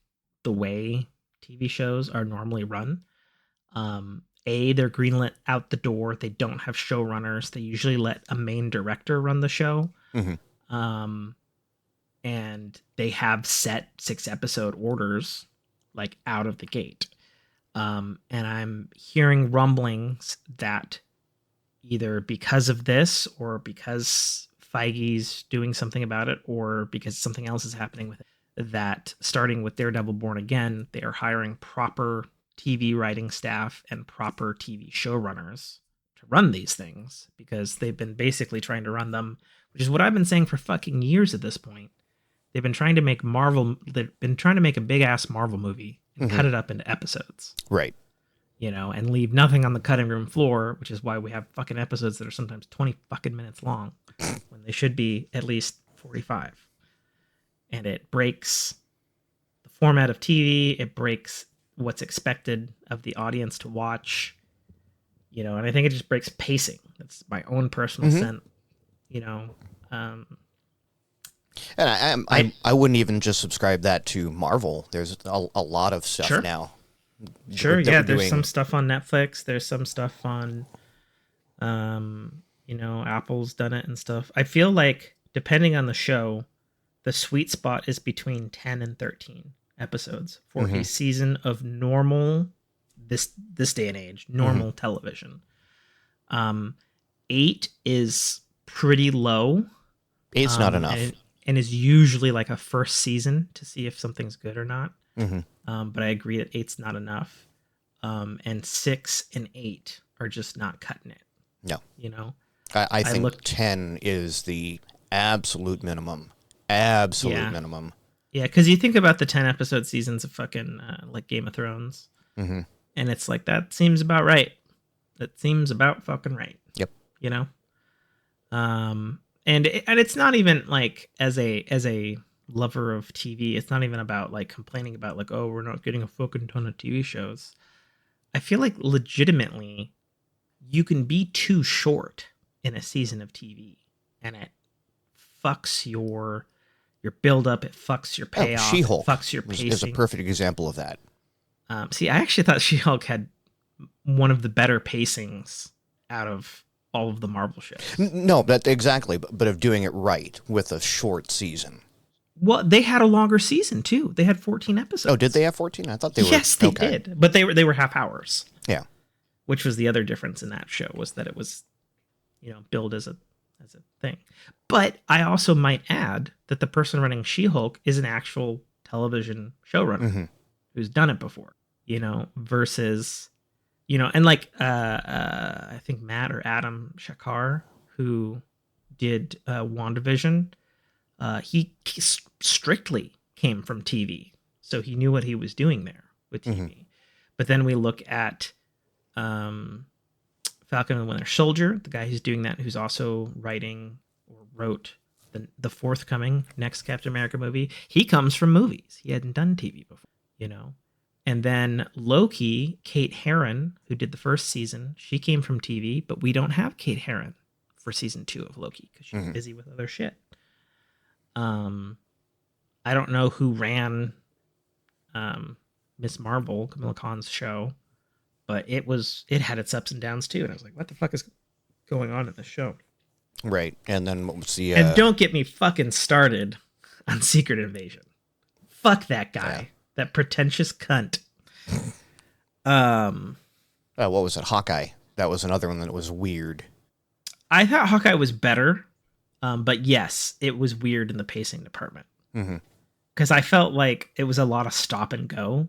the way TV shows are normally run. They're greenlit out the door. They don't have showrunners. They usually let a main director run the show. Mm-hmm. And they have set 6-episode orders like out of the gate. And I'm hearing rumblings that either because of this or because Feige's doing something about it or because something else is happening with it, that starting with Daredevil Born Again, they are hiring proper TV writing staff and proper TV showrunners to run these things because they've been basically trying to run them, which is what I've been saying for fucking years at this point. They've been trying to make a big ass Marvel movie and cut it up into episodes. Right. And leave nothing on the cutting room floor, which is why we have fucking episodes that are sometimes 20 fucking minutes long when they should be at least 45. And it breaks the format of TV. It breaks what's expected of the audience to watch, and I think it just breaks pacing. That's my own personal sense, And I wouldn't even just subscribe that to Marvel. There's a lot of stuff Sure. now. Sure, That yeah. we're There's some doing. stuff on Netflix. There's some stuff on, Apple's done it and stuff. I feel like depending on the show, the sweet spot is between 10 and 13 episodes for a Hmm. season of normal this day and age, Hmm. normal television. Um, 8 is pretty low, It's not um, enough. and and is usually like a first season to see if something's good or not. Hmm. But I agree that eight's not enough. And 6 and 8 are just not cutting it. No, You know, I I think looked, 10 is the absolute minimum. Absolute yeah, minimum. yeah, because you think about the 10 episode seasons of fucking like Game of Thrones, Hmm. and it's like that seems about right. That seems about fucking right. Yep. You know, and it's not even like as a lover of TV, it's not even about like complaining about like, oh, we're not getting a fucking ton of TV shows. I feel like legitimately you can be too short in a season of TV, and it fucks your build up, it fucks your Oh, payoff, it She-Hulk fucks your is a pacing. perfect example of that. See, I actually thought She-Hulk had one of the better pacings out of all of the Marvel shows. No, that exactly, but of doing it right with a short season. Well, they had a longer season too. They had 14 Oh, did they episodes. have 14? I thought they were Yes, they okay. did, but they were half hours, Yeah. which was the other difference in that show, was that it was, billed as a thing. But I also might add that the person running She-Hulk is an actual television showrunner Hmm. who's done it before, versus, and like I think Matt or Adam Shakar, who did WandaVision, he strictly came from TV, so he knew what he was doing there with Hmm. TV. But then we look at um, Falcon and the Winter Soldier, the guy who's doing that, who's also writing or wrote the forthcoming next Captain America movie. He comes from movies. He hadn't done TV before, you know. And then Loki, Kate Herron, who did the first season, she came from TV, but we don't have Kate Herron for season 2 of Loki because she's Hmm. busy with other shit. Um, I don't know who ran Miss Marvel, Camilla Khan's show, but it had its ups and downs too, and I was like, what the fuck is going on in this show? Right. And then what was the And don't get me fucking started on Secret Invasion. Fuck that yeah. guy, that pretentious cunt. Um, What was it? Hawkeye. That was another one that was weird. I thought Hawkeye was better, but yes, it was weird in the pacing department Hmm. because I felt like it was a lot of stop and go.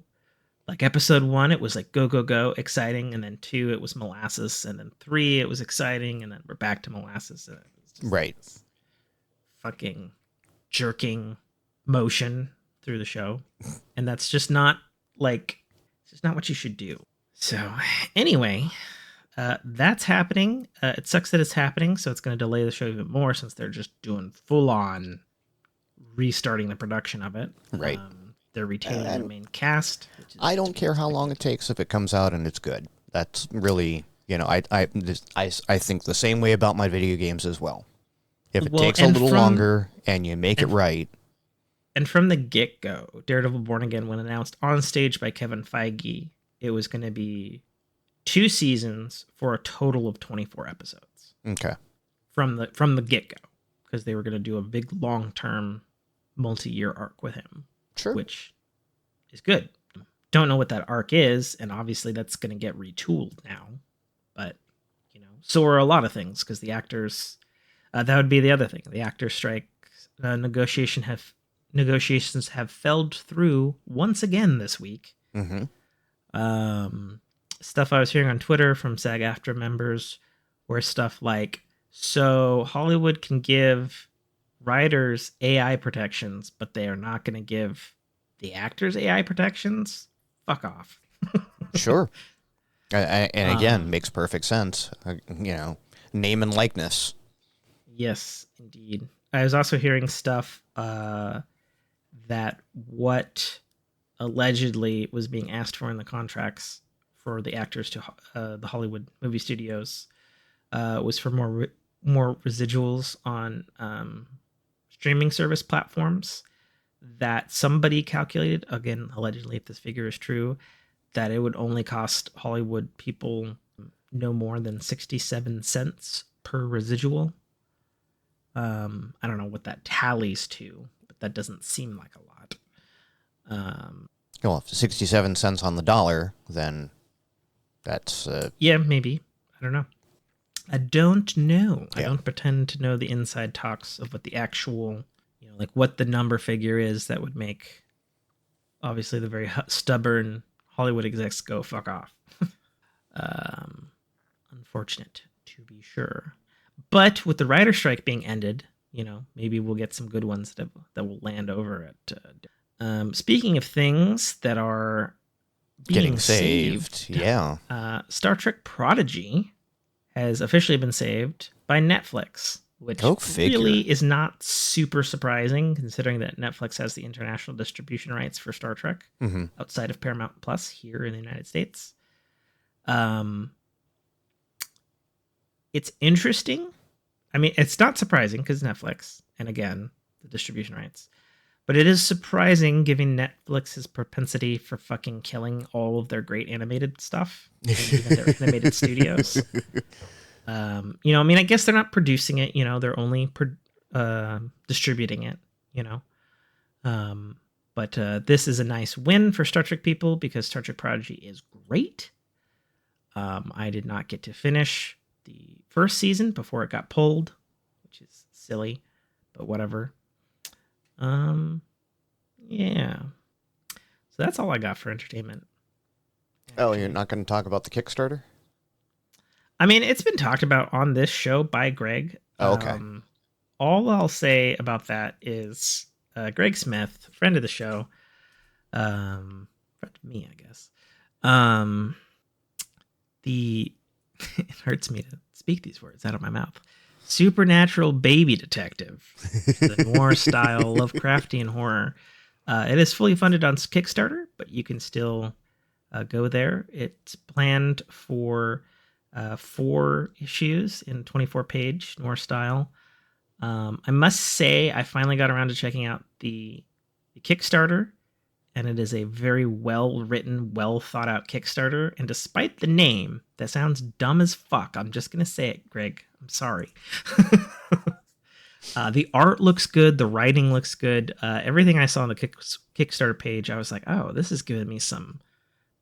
Like episode 1, it was like go go go, exciting, and then 2, it was molasses, and then 3, it was exciting, and then we're back to molasses, and it was just like Right. this fucking jerking motion through the show, and that's just not like it's just not what you should do. So anyway, that's happening. It sucks that it's happening, so it's going to delay the show even more since they're just doing full on restarting the production of it. Right. They're retaining their And main cast, which is I to don't be care how long it expected. takes if it comes out and it's good. That's really, I think the same way about my video games as well. If it Well, takes a little longer and you make it and right, and from the get go, Daredevil Born Again, when announced on stage by Kevin Feige, it was going to be 2 seasons for a total of 24 episodes okay. from the get go, because they were going to do a big long term multi year arc with him, Sure. which is good. Don't know what that arc is, and obviously that's going to get retooled now. But so are a lot of things because the actors. That would be the other thing. The actor strike negotiations have felled through once again this week. Hmm. Um, Stuff I was hearing on Twitter from SAG-AFTRA members were stuff like, so Hollywood can give writers AI protections, but they are not going to give the actors AI protections. Fuck off. Sure. And again, Um, makes perfect sense. Name and likeness. yes, indeed. I was also hearing stuff that what allegedly was being asked for in the contracts for the actors to the Hollywood movie studios was for more residuals on streaming service platforms that somebody calculated, again, allegedly, if this figure is true, that it would only cost Hollywood people no more than 67 cents per residual. I don't know what that tallies to, but that doesn't seem like a lot. Well, if 67 cents on the dollar, then that's... Yeah, maybe. I don't know. I don't know. Yeah. I don't pretend to know the inside talks of what the actual, like what the number figure is that would make, obviously, the very stubborn Hollywood execs go fuck off. Unfortunate, to be sure. But with the writer strike being ended, maybe we'll get some good ones that will land over at. Speaking of things that are getting saved, yeah. Star Trek Prodigy has officially been saved by Netflix, which really is not super surprising considering that Netflix has the international distribution rights for Star Trek outside of Paramount Plus here in the United States. It's interesting. I mean, it's not surprising because Netflix, and again, the distribution rights. But it is surprising given Netflix's propensity for fucking killing all of their great animated stuff, even their animated studios. I mean, I guess they're not producing it, they're only distributing it, But this is a nice win for Star Trek people because Star Trek Prodigy is great. I did not get to finish the first season before it got pulled, which is silly, but whatever. Yeah. So that's all I got for entertainment. Oh, you're not going to talk about the Kickstarter? I mean, it's been talked about on this show by Greg. Oh, okay. All I'll say about that is Greg Smith, friend of the show, friend of me, I guess. It hurts me to speak these words out of my mouth. Supernatural baby detective, the noir style Lovecraftian horror. It is fully funded on Kickstarter, but you can still go there. It's planned for 4 issues in 24-page noir style. I must say, I finally got around to checking out the Kickstarter, and it is a very well-written, well-thought-out Kickstarter. And despite the name, that sounds dumb as fuck. I'm just going to say it, Greg. I'm sorry. The art looks good. The writing looks good. Everything I saw on the Kickstarter page, I was like, oh, this is giving me some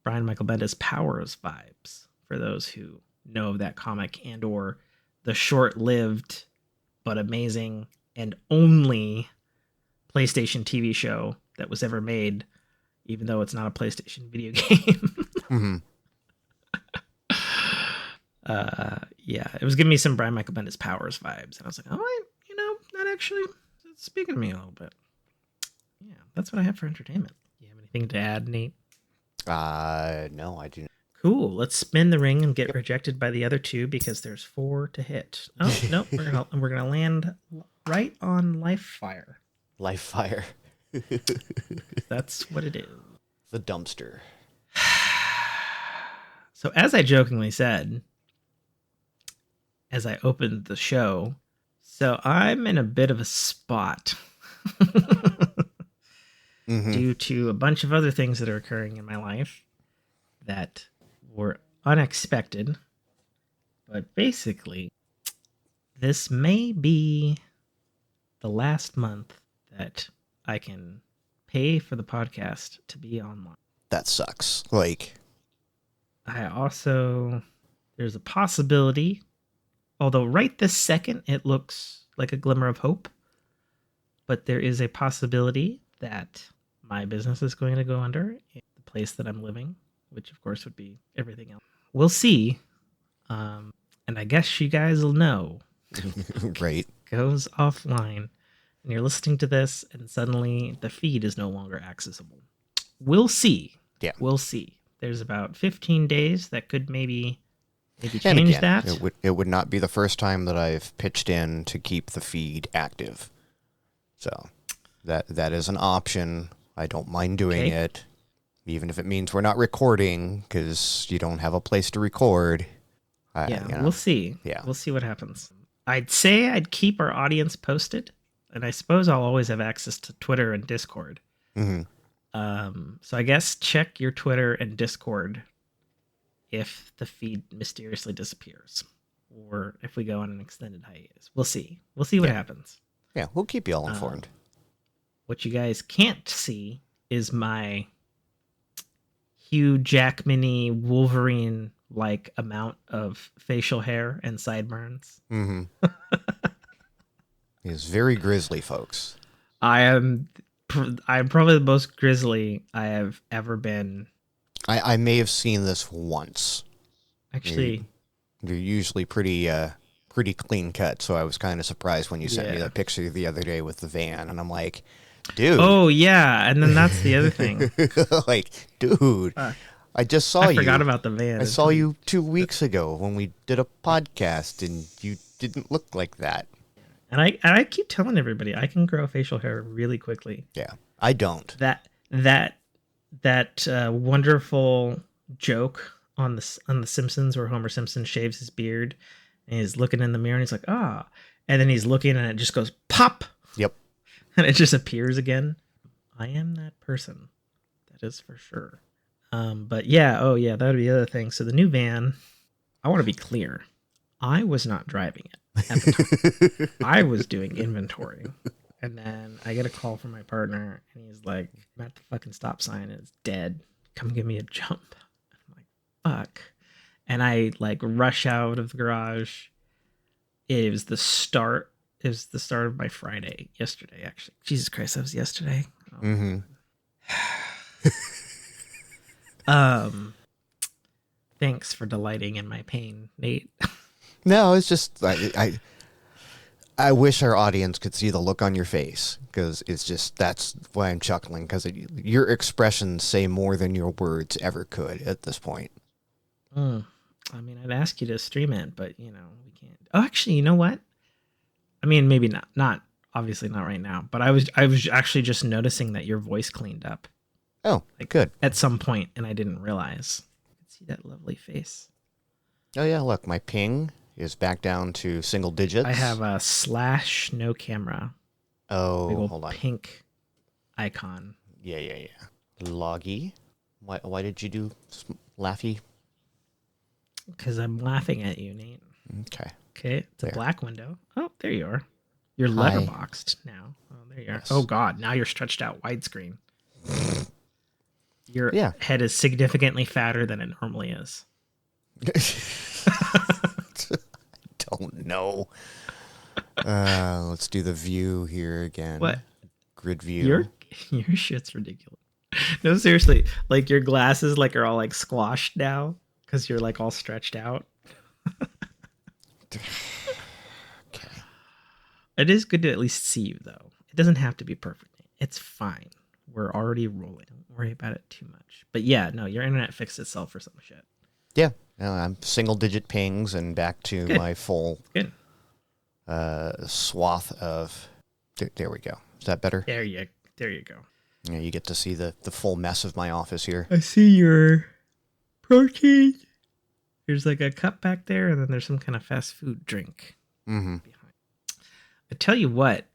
Brian Michael Bendis Powers vibes for those who know of that comic and or the short-lived but amazing and only PlayStation TV show that was ever made, even though it's not a PlayStation video game. Yeah, it was giving me some Brian Michael Bendis Powers vibes, and I was like, oh, that actually is speaking to me a little bit. Yeah, that's what I have for entertainment. You have anything to add, Nate? No, I do not. Cool. Let's spin the ring and get rejected by the other 2 because there's 4 to hit. Oh no, we're gonna land right on Life Fire. Life Fire. That's what it is. The dumpster. So as I jokingly said, as I opened the show, so I'm in a bit of a spot due to a bunch of other things that are occurring in my life that were unexpected. But basically, this may be the last month that I can pay for the podcast to be online. That sucks. There's a possibility, although right this second it looks like a glimmer of hope, but there is a possibility that my business is going to go under in the place that I'm living, which of course would be everything else. We'll see. And I guess you guys will know. Great. Goes offline and you're listening to this and suddenly the feed is no longer accessible. We'll see. Yeah. We'll see. There's about 15 days that could maybe change and again, that. It would not be the first time that I've pitched in to keep the feed active. So that is an option. I don't mind doing it, even if it means we're not recording because you don't have a place to record. We'll see. Yeah. We'll see what happens. I'd say I'd keep our audience posted and I suppose I'll always have access to Twitter and Discord. Mm-hmm. So I guess check your Twitter and Discord if the feed mysteriously disappears, or if we go on an extended hiatus. We'll see. We'll see what happens. Yeah, we'll keep you all informed. What you guys can't see is my Hugh Jackman-y Wolverine-like amount of facial hair and sideburns. Mm-hmm. He's very grisly, folks. I'm probably the most grizzly I have ever been. I may have seen this once. Actually, you're usually pretty clean cut, so I was kind of surprised when you sent me that picture the other day with the van, and I'm like, dude. Oh yeah, and then that's the other thing. Like, dude, I just saw you. I forgot about the van. I saw you 2 weeks ago when we did a podcast, and you didn't look like that. And I keep telling everybody I can grow facial hair really quickly. Yeah, I don't. That wonderful joke on the Simpsons where Homer Simpson shaves his beard and he's looking in the mirror and he's like, and then he's looking and it just goes pop. Yep. And it just appears again. I am that person. That is for sure. But yeah, that would be the other thing. So the new van, I want to be clear. I was not driving it at the time. I was doing inventory. And then I get a call from my partner and he's like, I'm at the fucking stop sign and it's dead. Come give me a jump. I'm like, fuck. And I like rush out of the garage. It was the start. It was the start of my Friday yesterday, actually. Jesus Christ, that was yesterday. Oh. Mm-hmm. Thanks for delighting in my pain, Nate. No, it's just I wish our audience could see the look on your face, because it's just, that's why I'm chuckling, because your expressions say more than your words ever could at this point. I mean, I'd ask you to stream it, but we can't. Oh, actually, you know what? I mean, maybe not obviously not right now, but I was actually just noticing that your voice cleaned up. Oh, good. At some point, and I didn't realize. I could see that lovely face. Oh yeah, look, my ping is back down to single digits. I have a / no camera. Oh, hold on. Pink icon. Yeah. Loggy. Why did you do laughy? Because I'm laughing at you, Nate. Okay, it's a black window. Oh, there you are. You're letterboxed now. Oh, there you are. Yes. Oh, God, now you're stretched out widescreen. Your head is significantly fatter than it normally is. Don't know. Let's do the view here again. What? Grid view. Your shit's ridiculous. No, seriously. Like, your glasses are all squashed now because you're all stretched out. Okay. It is good to at least see you, though. It doesn't have to be perfect. It's fine. We're already rolling. Don't worry about it too much. But yeah, no, your internet fixed itself for some shit. Yeah. I'm single digit pings and back to my full swath of... There we go. Is that better? There you go. Yeah, you get to see the full mess of my office here. I see your protein. There's a cup back there, and then there's some kind of fast food drink. Mm-hmm. Behind. I tell you what,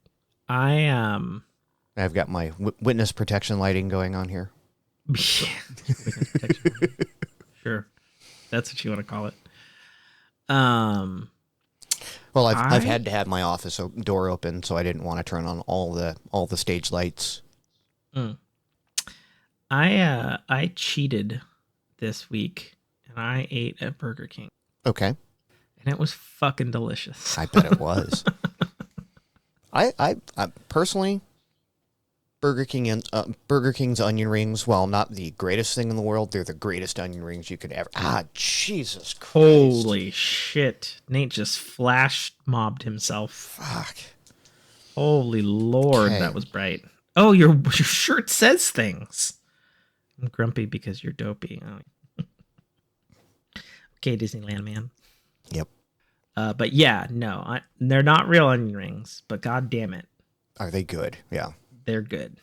I've got my witness protection lighting going on here. Witness protection. Sure, that's what you want to call it. Well, I've had to have my office door open, so I didn't want to turn on all the stage lights. I cheated this week, and I ate at Burger King. Okay. And it was fucking delicious. I bet it was. I personally, Burger King's onion rings, while not the greatest thing in the world, they're the greatest onion rings you could ever. Jesus Christ! Holy shit! Nate just flash mobbed himself. Fuck! Holy Lord, that was bright. Oh, your shirt says things. I'm grumpy because you're dopey. Oh. Okay, Disneyland man. Yep. But yeah, no, they're not real onion rings. But god damn it, are they good? Yeah, they're good.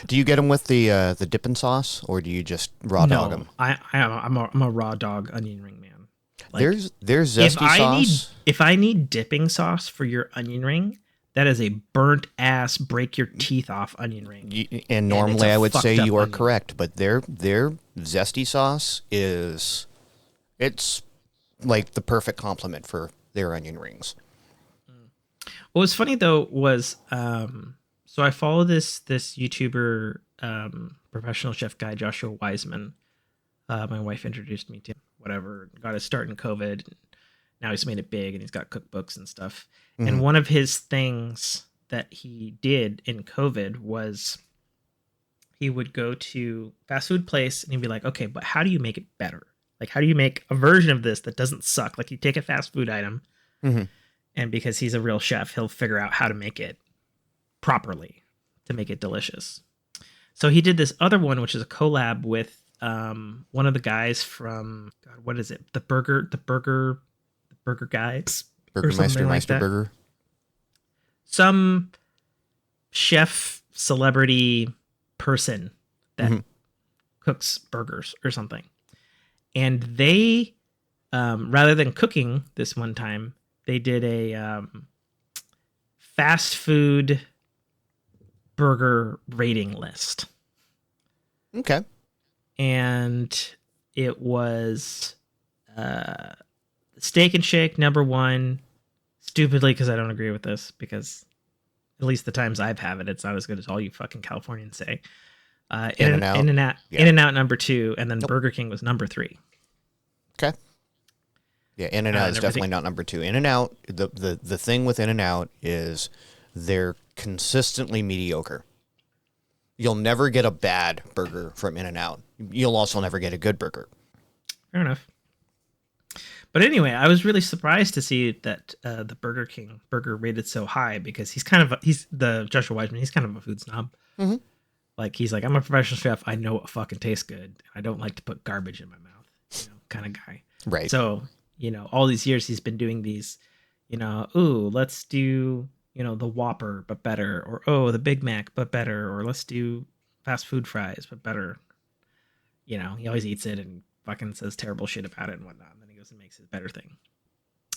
Do you get them with the dipping sauce, or do you just raw dog them? I'm a raw dog onion ring man. There's zesty sauce. If I need dipping sauce for your onion ring, That is a burnt ass, break your teeth off onion ring. And normally I would say you are correct, but their zesty sauce it's like the perfect complement for their onion rings. What was funny though was so I follow this YouTuber professional chef guy, Joshua Wiseman. My wife introduced me to him, whatever, got his start in COVID. Now he's made it big and he's got cookbooks and stuff. Mm-hmm. And one of his things that he did in COVID was he would go to fast food place and he'd be like, okay, but how do you make it better? Like, how do you make a version of this that doesn't suck? Like, you take a fast food item, and because he's a real chef, he'll figure out how to make it properly to make it delicious. So he did this other one, which is a collab with one of the guys from, God, what is it? The burger guys, Burgermeister, like Meister Burger. Some chef celebrity person that cooks burgers or something. And they, rather than cooking this one time, they did a fast food burger rating list. Okay. And it was Steak and Shake #1, stupidly, because I don't agree with this, because at least the times I've had it, it's not as good as all you fucking Californians say. In-N-Out #2, and then Burger King was #3. Okay. Yeah, In-N-Out is definitely not #2. In-N-Out, the thing with In-N-Out is they're consistently mediocre. You'll never get a bad burger from In-N-Out. You'll also never get a good burger. Fair enough. But anyway, I was really surprised to see that the Burger King burger rated so high, because he's the Joshua Wiseman. He's kind of a food snob. Mm-hmm. Like, he's like, I'm a professional chef. I know what fucking tastes good. I don't like to put garbage in my mouth, kind of guy. Right. So, all these years he's been doing these, let's do, the Whopper, but better. Or, the Big Mac, but better. Or let's do fast food fries, but better. He always eats it and fucking says terrible shit about it and whatnot. And then he goes and makes his better thing.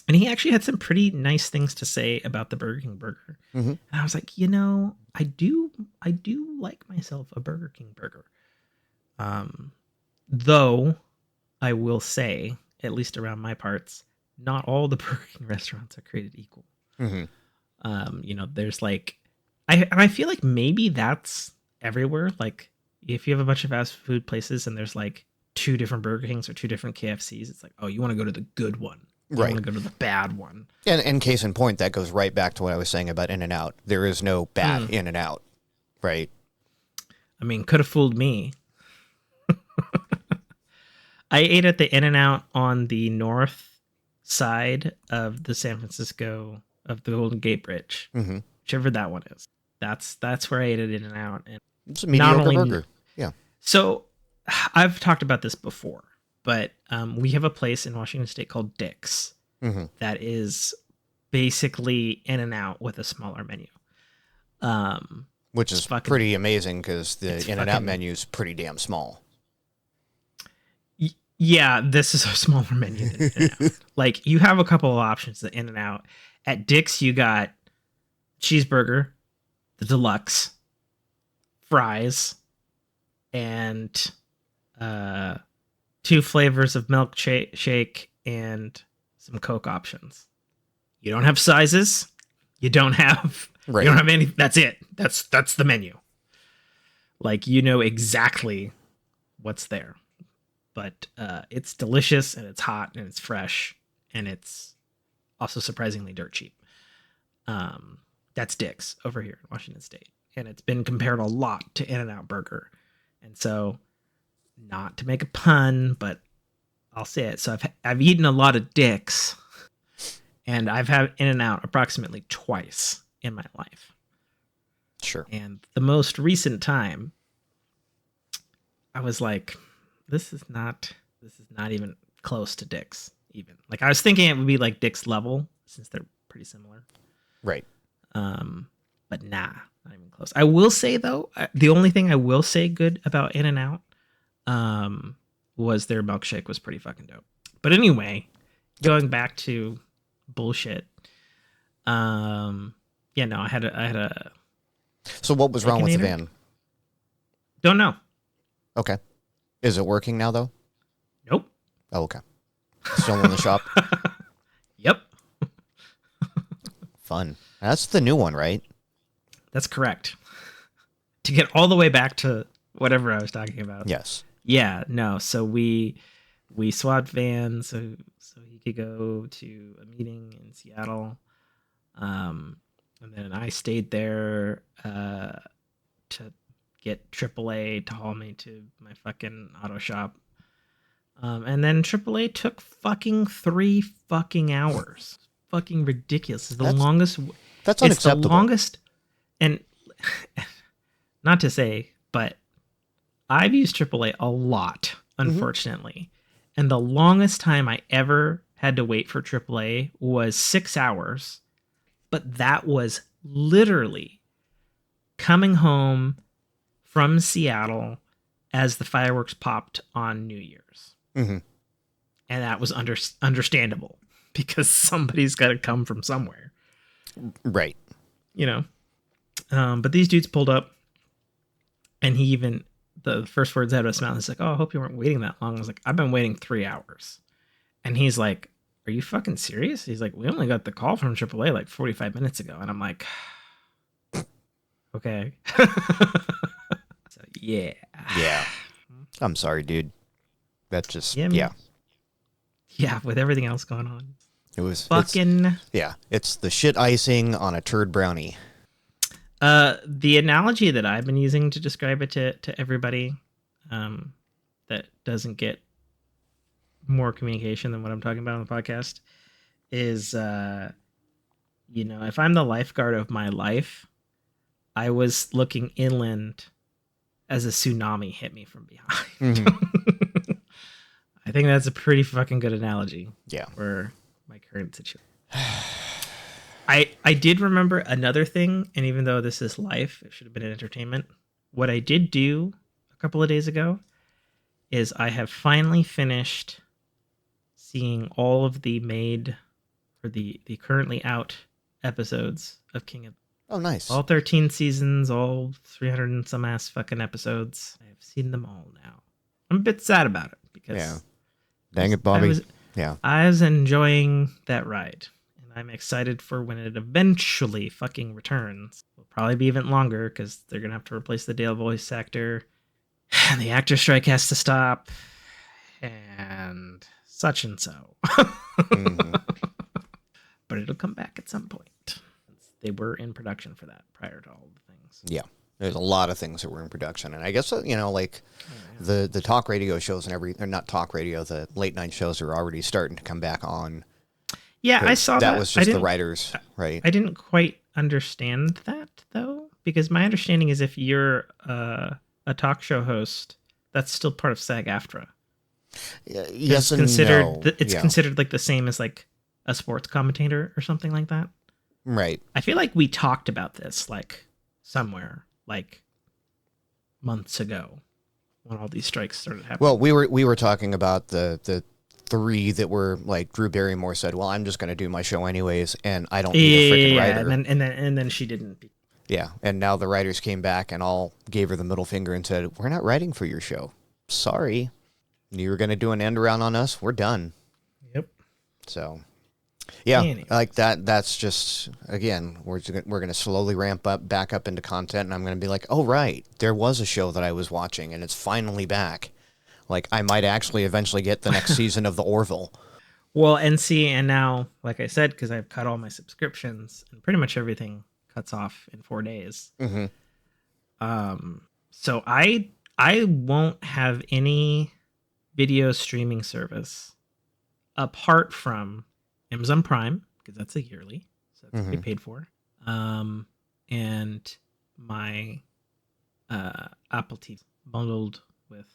And he actually had some pretty nice things to say about the Burger King burger. Mm-hmm. And I was like, I do like myself a Burger King burger. Though I will say, at least around my parts, not all the Burger King restaurants are created equal. Mm-hmm. There's like, I feel like maybe that's everywhere. Like, if you have a bunch of fast food places and there's like 2 different Burger Kings or 2 different KFCs, it's like, oh, you want to go to the good one. You want to go to the bad one. And case in point, that goes right back to what I was saying about In-N-Out. There is no bad In-N-Out, right? I mean, could have fooled me. I ate at the In-N-Out on the north side of the San Francisco, of the Golden Gate Bridge, whichever that one is. That's where I ate at In-N-Out. And it's a mediocre burger. Yeah. So I've talked about this before, but we have a place in Washington State called Dick's that is basically In-N-Out with a smaller menu. Which is pretty amazing, because the In-N-Out menu is pretty damn small. Yeah, this is a smaller menu than In-N-Out. Like, you have a couple of options at In-N-Out. At Dick's, you got cheeseburger, the deluxe, fries, and 2 flavors of milkshake and some Coke options. You don't have sizes. You don't have any. That's it. That's the menu. Like, exactly what's there. But it's delicious, and it's hot, and it's fresh, and it's also surprisingly dirt cheap. That's Dick's over here in Washington State, and it's been compared a lot to In-N-Out Burger. And so, not to make a pun, but I'll say it. So I've eaten a lot of Dick's, and I've had In-N-Out approximately twice in my life. Sure. And the most recent time, I was like, this is not even close to Dick's even. Like, I was thinking it would be like Dick's level, since they're pretty similar. Right. But nah, not even close. I will say, though, the only thing I will say good about In-N-Out was their milkshake was pretty fucking dope. But anyway, going back to bullshit. Yeah, Yeah, no, I had a So what was wrong with the Baconator? van? Don't know. Okay. Is it working now, though? Nope. Oh, okay. Still in the shop? Yep. Fun. That's the new one, right? That's correct. To get all the way back to whatever I was talking about. Yes. Yeah, no. So we swapped vans so he could go to a meeting in Seattle. And then I stayed there to get AAA to haul me to my fucking auto shop. And then AAA took fucking 3 fucking hours. Fucking ridiculous. It's the longest. That's It's the unacceptable. longest. And not to say, but I've used AAA a lot, unfortunately. And the longest time I ever had to wait for AAA was 6 hours. But that was literally coming home from Seattle as the fireworks popped on New Year's. Mm-hmm. And that was understandable because somebody's got to come from somewhere. Right. You know? But these dudes pulled up, and he even, the first words out of his mouth is like, "Oh, I hope you weren't waiting that long." I was like, "I've been waiting 3 hours." And he's like, "Are you fucking serious?" He's like, "We only got the call from AAA like 45 minutes ago." And I'm like, okay. So, yeah. Yeah. I'm sorry, dude. That just, Yeah, man. yeah. Yeah, with everything else going on. It was Fucking. It's the shit icing on a turd brownie. The analogy that I've been using to describe it to everybody that doesn't get more communication than what I'm talking about on the podcast is, if I'm the lifeguard of my life, I was looking inland as a tsunami hit me from behind. Mm-hmm. I think that's a pretty fucking good analogy. Yeah. For my current situation. I did remember another thing, and even though this is life, it should have been an entertainment. What I did do a couple of days ago is I have finally finished seeing all of the currently out episodes of King of. Oh, nice. All 13 seasons, all 300 and some ass fucking episodes. I've seen them all now. I'm a bit sad about it because. Yeah. Dang it, Bobby. I was enjoying that ride. And I'm excited for when it eventually fucking returns. It'll probably be even longer because they're going to have to replace the Dale voice actor. And the actor strike has to stop. And such and so. Mm-hmm. But it'll come back at some point. They were in production for that prior to all the things. Yeah. There's a lot of things that were in production. And I guess, the talk radio shows or not talk radio, the late night shows are already starting to come back on. Yeah, I saw that. That was just the writers, right? I didn't quite understand that, though, because my understanding is if you're a talk show host, that's still part of SAG-AFTRA. Yes and no. It's Yeah. considered like the same as like a sports commentator or something like that. Right. I feel like we talked about this like somewhere like months ago when all these strikes started happening. Well, we were talking about the 3 that were like Drew Barrymore said, "Well, I'm just going to do my show anyways, and I don't need a freaking writer." And then she didn't. Yeah, and now the writers came back and all gave her the middle finger and said, "We're not writing for your show. Sorry, you were going to do an end around on us. We're done." Yep. So, yeah, Anyways. like that. That's just again, we're going to slowly ramp back up into content, and I'm going to be like, "Oh right, there was a show that I was watching, and it's finally back." Like I might actually eventually get the next season of the Orville. Well, and now, like I said, because I've cut all my subscriptions and pretty much everything cuts off in 4 days. Mm-hmm. So I won't have any video streaming service apart from Amazon Prime, because that's a yearly, so that's already paid for. And my Apple TV bundled with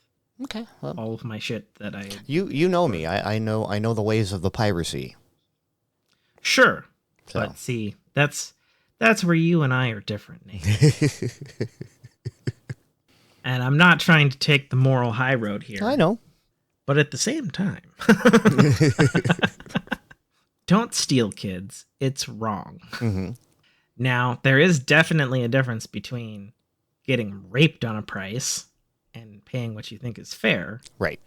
all of my shit that I. You know me. I know the ways of the piracy. Sure, So. but see, that's where you and I are different, Nate. And I'm not trying to take the moral high road here. I know. But at the same time, don't steal, kids. It's wrong. Mm-hmm. Now, there is definitely a difference between getting raped on a price and paying what you think is fair. Right.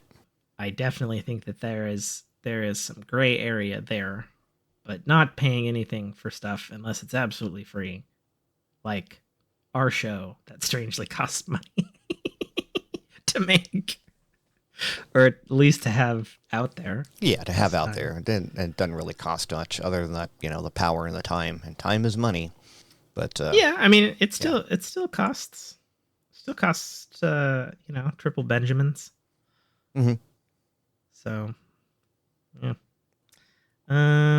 I definitely think that there is some gray area there, but not paying anything for stuff unless it's absolutely free, like our show that strangely costs money to make, or at least to have out there. Yeah, to have out there. It doesn't really cost much other than that, the power and the time. And time is money. But yeah, I mean, it still costs triple Benjamins. Mm-hmm. So, yeah.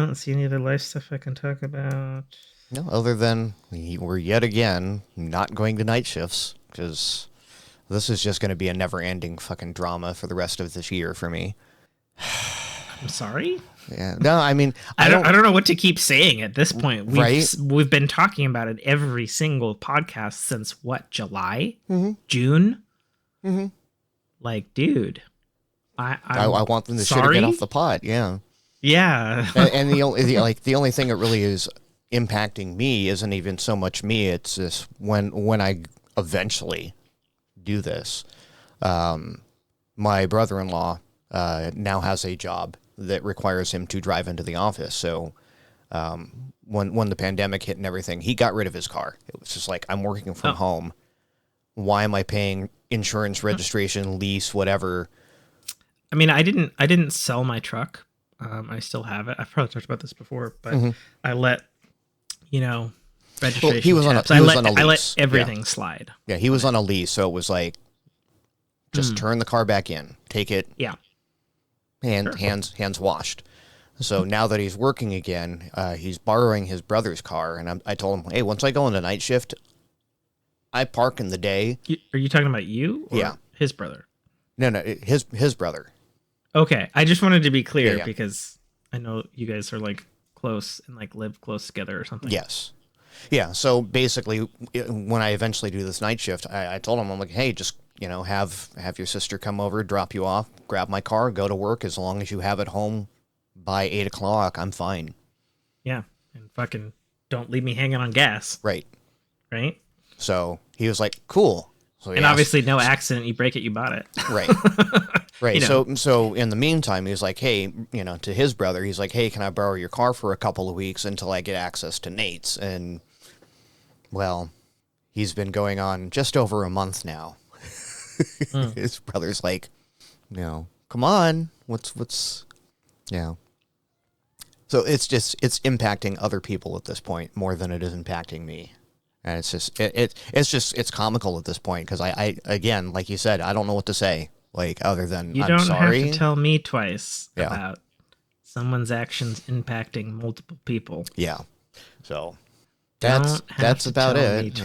Let's see, any other life stuff I can talk about? No, other than we're yet again not going to night shifts, because this is just going to be a never-ending fucking drama for the rest of this year for me. I'm sorry? Yeah. No, I mean, I don't know what to keep saying at this point. We've been talking about it every single podcast since what, July? Mm-hmm. June? Mm-hmm. Like, dude, I want them to sorry? get off the pot. Yeah. Yeah. and the only thing that really is impacting me isn't even so much me. It's this when I eventually do this. My brother-in-law now has a job that requires him to drive into the office. So when the pandemic hit and everything, he got rid of his car. It was just like, I'm working from home. Why am I paying insurance, registration, lease, whatever? I mean, I didn't sell my truck. I still have it. I've probably talked about this before, but I let, registration. Well, he was on a lease. I let everything slide. Yeah, he was on a lease, so it was like, just turn the car back in, take it. Yeah. Hands washed. So now that he's working again, he's borrowing his brother's car, and I told him, hey, once I go into night shift, I park in the day. Are you talking about you? Or yeah. His brother? No, his brother. Okay, I just wanted to be clear Yeah. because I know you guys are like close and like live close together or something. Yes. Yeah, so basically, when I eventually do this night shift, I told him, I'm like, hey, just, have your sister come over, drop you off, grab my car, go to work. As long as you have it home by 8 o'clock, I'm fine. Yeah, and fucking don't leave me hanging on gas. Right. Right? So he was like, cool. So and obviously no accident, you break it, you bought it. Right. Right. So in the meantime, he was like, hey, to his brother, he's like, hey, can I borrow your car for a couple of weeks until I get access to Nate's? And, well, he's been going on just over a month now. His brother's like, come on, what's. So it's impacting other people at this point more than it is impacting me. And it's just, it's comical at this point because I, again, like you said, I don't know what to say. Like, other than, you I'm don't sorry. have to tell me twice about someone's actions impacting multiple people. Yeah. So that's about it.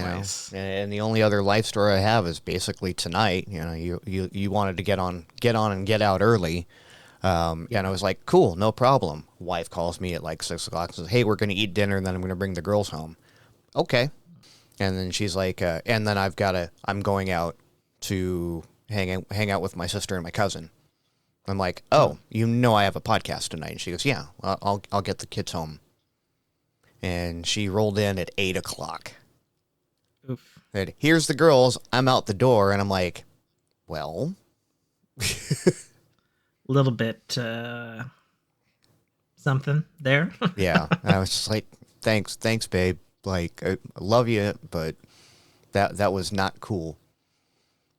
And the only other life story I have is basically tonight. You wanted to get on and get out early. And I was like, cool, no problem. Wife calls me at like 6 o'clock and says, hey, we're going to eat dinner and then I'm going to bring the girls home. Okay. And then she's like, and then I'm going out to hang out with my sister and my cousin. I'm like, oh, I have a podcast tonight. And she goes, yeah, I'll get the kids home. And she rolled in at 8 o'clock. Oof. And here's the girls. I'm out the door. And I'm like, well. A little bit something there. Yeah. I was just like, thanks, babe. Like, I love you, but that was not cool.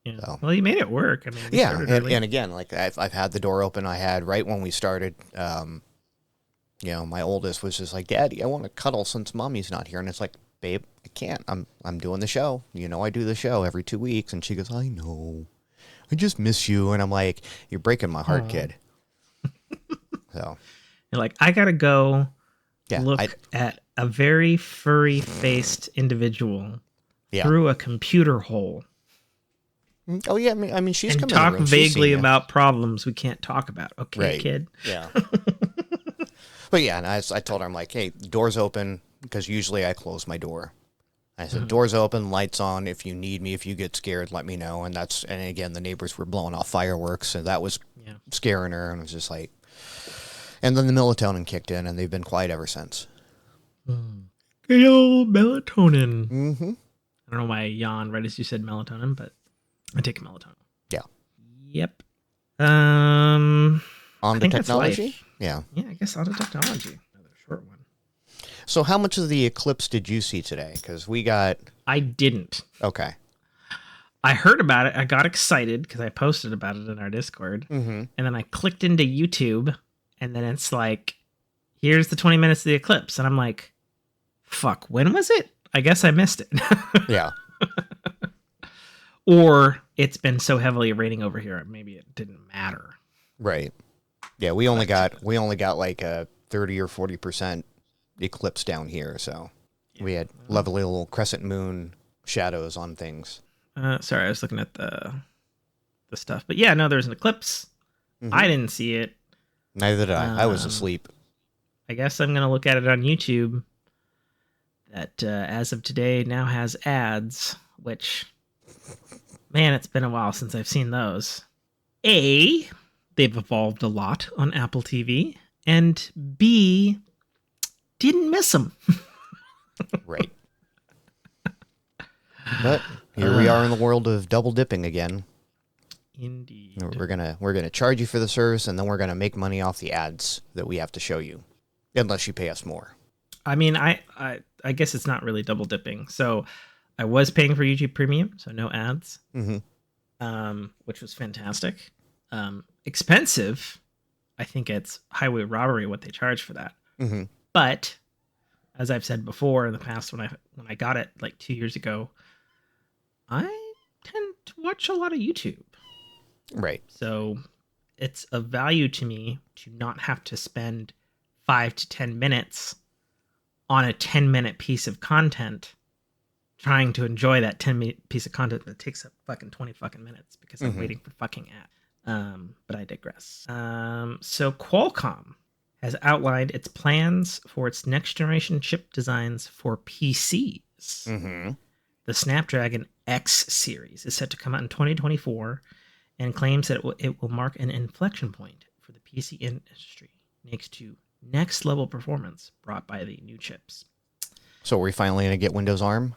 Yeah. So. Well, you made it work. I mean, yeah, and again, like I've had the door open. I had right when we started. My oldest was just like, Daddy, I want to cuddle since Mommy's not here, and it's like, babe, I can't. I'm doing the show. I do the show every 2 weeks, and she goes, I know, I just miss you, and I'm like, you're breaking my heart, kid. So you're like, I gotta go. Yeah, look at a very furry-faced individual through a computer hole. Oh yeah, I mean, she's and come talk in the room. Vaguely about problems we can't talk about. Okay, right. Kid. Yeah. But yeah, and I told her, I'm like, hey, door's open because usually I close my door. I said, door's open, lights on. If you need me, if you get scared, let me know. And again, the neighbors were blowing off fireworks, so that was scaring her, and it was just like. And then the melatonin kicked in, and they've been quiet ever since. Good old melatonin. Mm-hmm. I don't know why I yawned right as you said melatonin, but I take melatonin. Yeah. Yep. On I to think technology? that's life. Yeah. Yeah, I guess on to technology. Another short one. So how much of the eclipse did you see today? Because we got... I didn't. Okay. I heard about it. I got excited because I posted about it in our Discord. Mm-hmm. And then I clicked into YouTube, and then it's like, here's the 20 minutes of the eclipse. And I'm like, fuck, when was it? I guess I missed it. Yeah. Or it's been so heavily raining over here, maybe it didn't matter. Right. Yeah, we only got like a 30 or 40% eclipse down here, so we had lovely little crescent moon shadows on things. Sorry, I was looking at the stuff. But yeah, no, there's an eclipse. Mm-hmm. I didn't see it. Neither did I. I was asleep. I guess I'm going to look at it on YouTube. That, as of today, now has ads, which, man, it's been a while since I've seen those. A, they've evolved a lot on Apple TV. And B, didn't miss them. Right. But here we are in the world of double dipping again. Indeed. We're gonna charge you for the service, and then we're gonna make money off the ads that we have to show you, unless you pay us more. I mean, I guess it's not really double dipping. So I was paying for YouTube Premium, so no ads, which was fantastic. Expensive. I think it's highway robbery what they charge for that. Mm-hmm. But as I've said before in the past, when I got it like 2 years ago, I tend to watch a lot of YouTube. Right. So it's of value to me to not have to spend 5 to 10 minutes on a 10-minute piece of content trying to enjoy that 10-minute piece of content that takes up fucking 20 fucking minutes because I'm waiting for fucking ad. But I digress. So Qualcomm has outlined its plans for its next generation chip designs for PCs. Mm-hmm. The Snapdragon X series is set to come out in 2024 and claims that it will mark an inflection point for the PC industry next to next level performance brought by the new chips. So are we finally gonna get Windows ARM?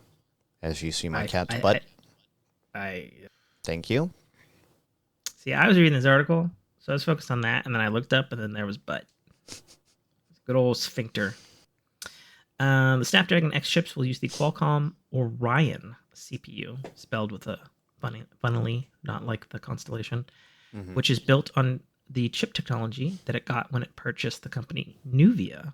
As you see my cat's butt. Thank you. See, I was reading this article, so I was focused on that, and then I looked up, and then there was butt. Good old sphincter. The Snapdragon X chips will use the Qualcomm Orion CPU, spelled with a funnily, not like the constellation, which is built on the chip technology that it got when it purchased the company Nuvia.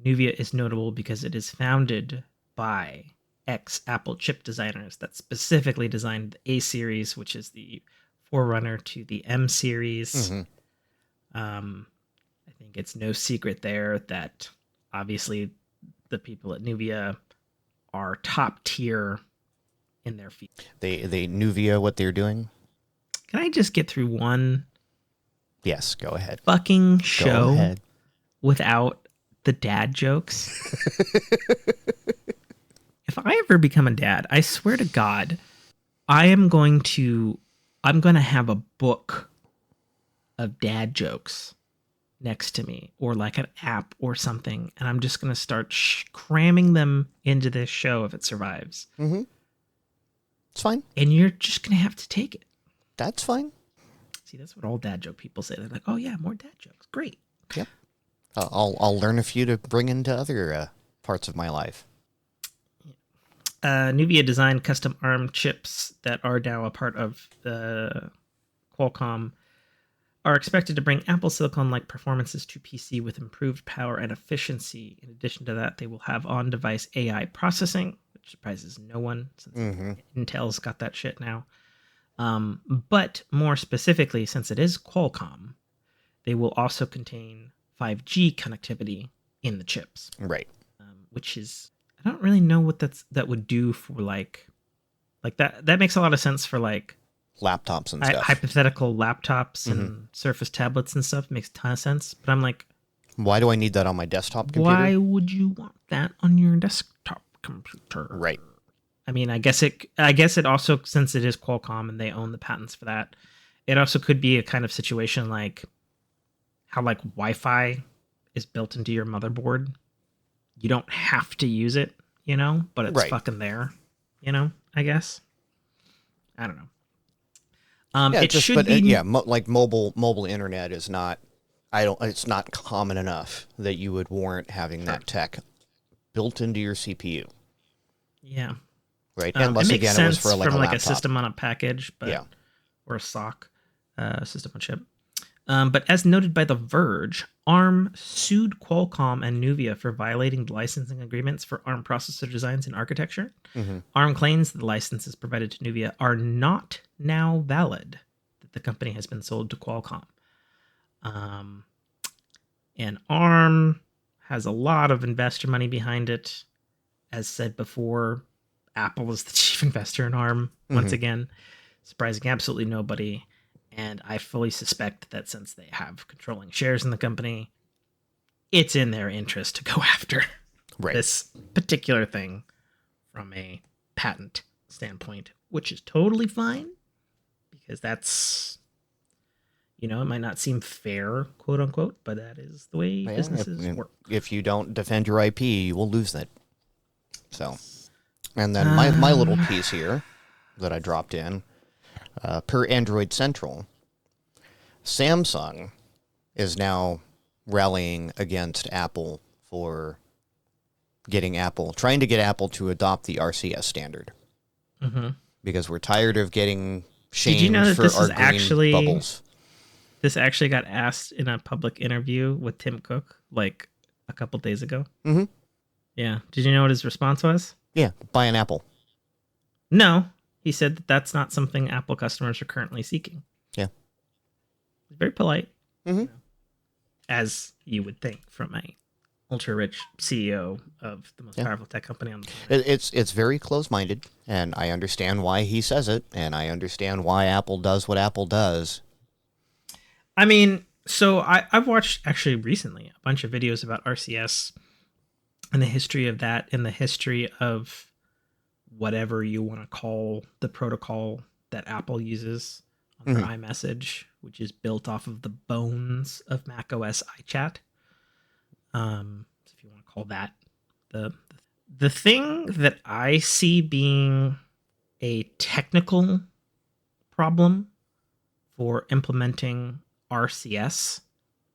Nuvia is notable because it is founded by ex-Apple chip designers that specifically designed the A series, which is the forerunner to the M series. I think it's no secret there that obviously the people at Nuvia are top tier in their field. They Nuvia what they're doing? Can I just get through one Yes, go ahead. fucking show Go ahead. without the dad jokes? If I ever become a dad, I swear to God, I'm going to have a book of dad jokes next to me, or like an app or something, and I'm just going to start cramming them into this show if it survives. Mm-hmm. It's fine. And you're just going to have to take it. That's fine. See, that's what all dad joke people say. They're like, oh yeah, more dad jokes. Great. Yep. I'll learn a few to bring into other parts of my life. Nuvia designed custom ARM chips that are now a part of the Qualcomm are expected to bring Apple Silicon-like performances to PC with improved power and efficiency. In addition to that, they will have on-device AI processing, which surprises no one since Intel's got that shit now. But more specifically, since it is Qualcomm, they will also contain 5G connectivity in the chips. Right. Which is, I don't really know what that would do for like that. That makes a lot of sense for like laptops and stuff. Hypothetical laptops and Surface tablets and stuff makes a ton of sense. But I'm like, why do I need that on my desktop computer? Why would you want that on your desktop computer? Right. I mean, I guess it also, since it is Qualcomm and they own the patents for that, it also could be a kind of situation like how like Wi-Fi is built into your motherboard. You don't have to use it, but it's Right. fucking there, I guess. I don't know. Yeah, It should be. yeah, like mobile internet is not. It's not common enough that you would warrant having Sure. that tech built into your CPU. Yeah. Right. It Unless makes again it was sense for like from a like a laptop. system on a package, Yeah. or a SOC, system on chip. But as noted by The Verge, ARM sued Qualcomm and Nuvia for violating the licensing agreements for ARM processor designs and architecture. Mm-hmm. ARM claims that the licenses provided to Nuvia are not now valid, that the company has been sold to Qualcomm. And ARM has a lot of investor money behind it. As said before, Apple is the chief investor in ARM once again, surprising absolutely nobody. And I fully suspect that since they have controlling shares in the company, it's in their interest to go after this particular thing from a patent standpoint, which is totally fine because that's, it might not seem fair, quote unquote, but that is the way businesses work. If you don't defend your IP, you will lose that. So, and then my little piece here that I dropped in, per Android Central, Samsung is now rallying against Apple for trying to get Apple to adopt the RCS standard. Mm-hmm. Because we're tired of getting shamed Did you know that for this our is green actually bubbles. This actually got asked in a public interview with Tim Cook like a couple days ago. Mm-hmm. Yeah. Did you know what his response was? Yeah, buy an Apple. No. He said that that's not something Apple customers are currently seeking. Yeah. Very polite. Mm-hmm. As you would think from a ultra-rich CEO of the most powerful tech company on the planet. It's very close-minded, and I understand why he says it, and I understand why Apple does what Apple does. I mean, so I've watched actually recently a bunch of videos about RCS and the history of that and the history of whatever you want to call the protocol that Apple uses on their iMessage, which is built off of the bones of macOS iChat. If you want to call that the thing that I see being a technical problem for implementing RCS,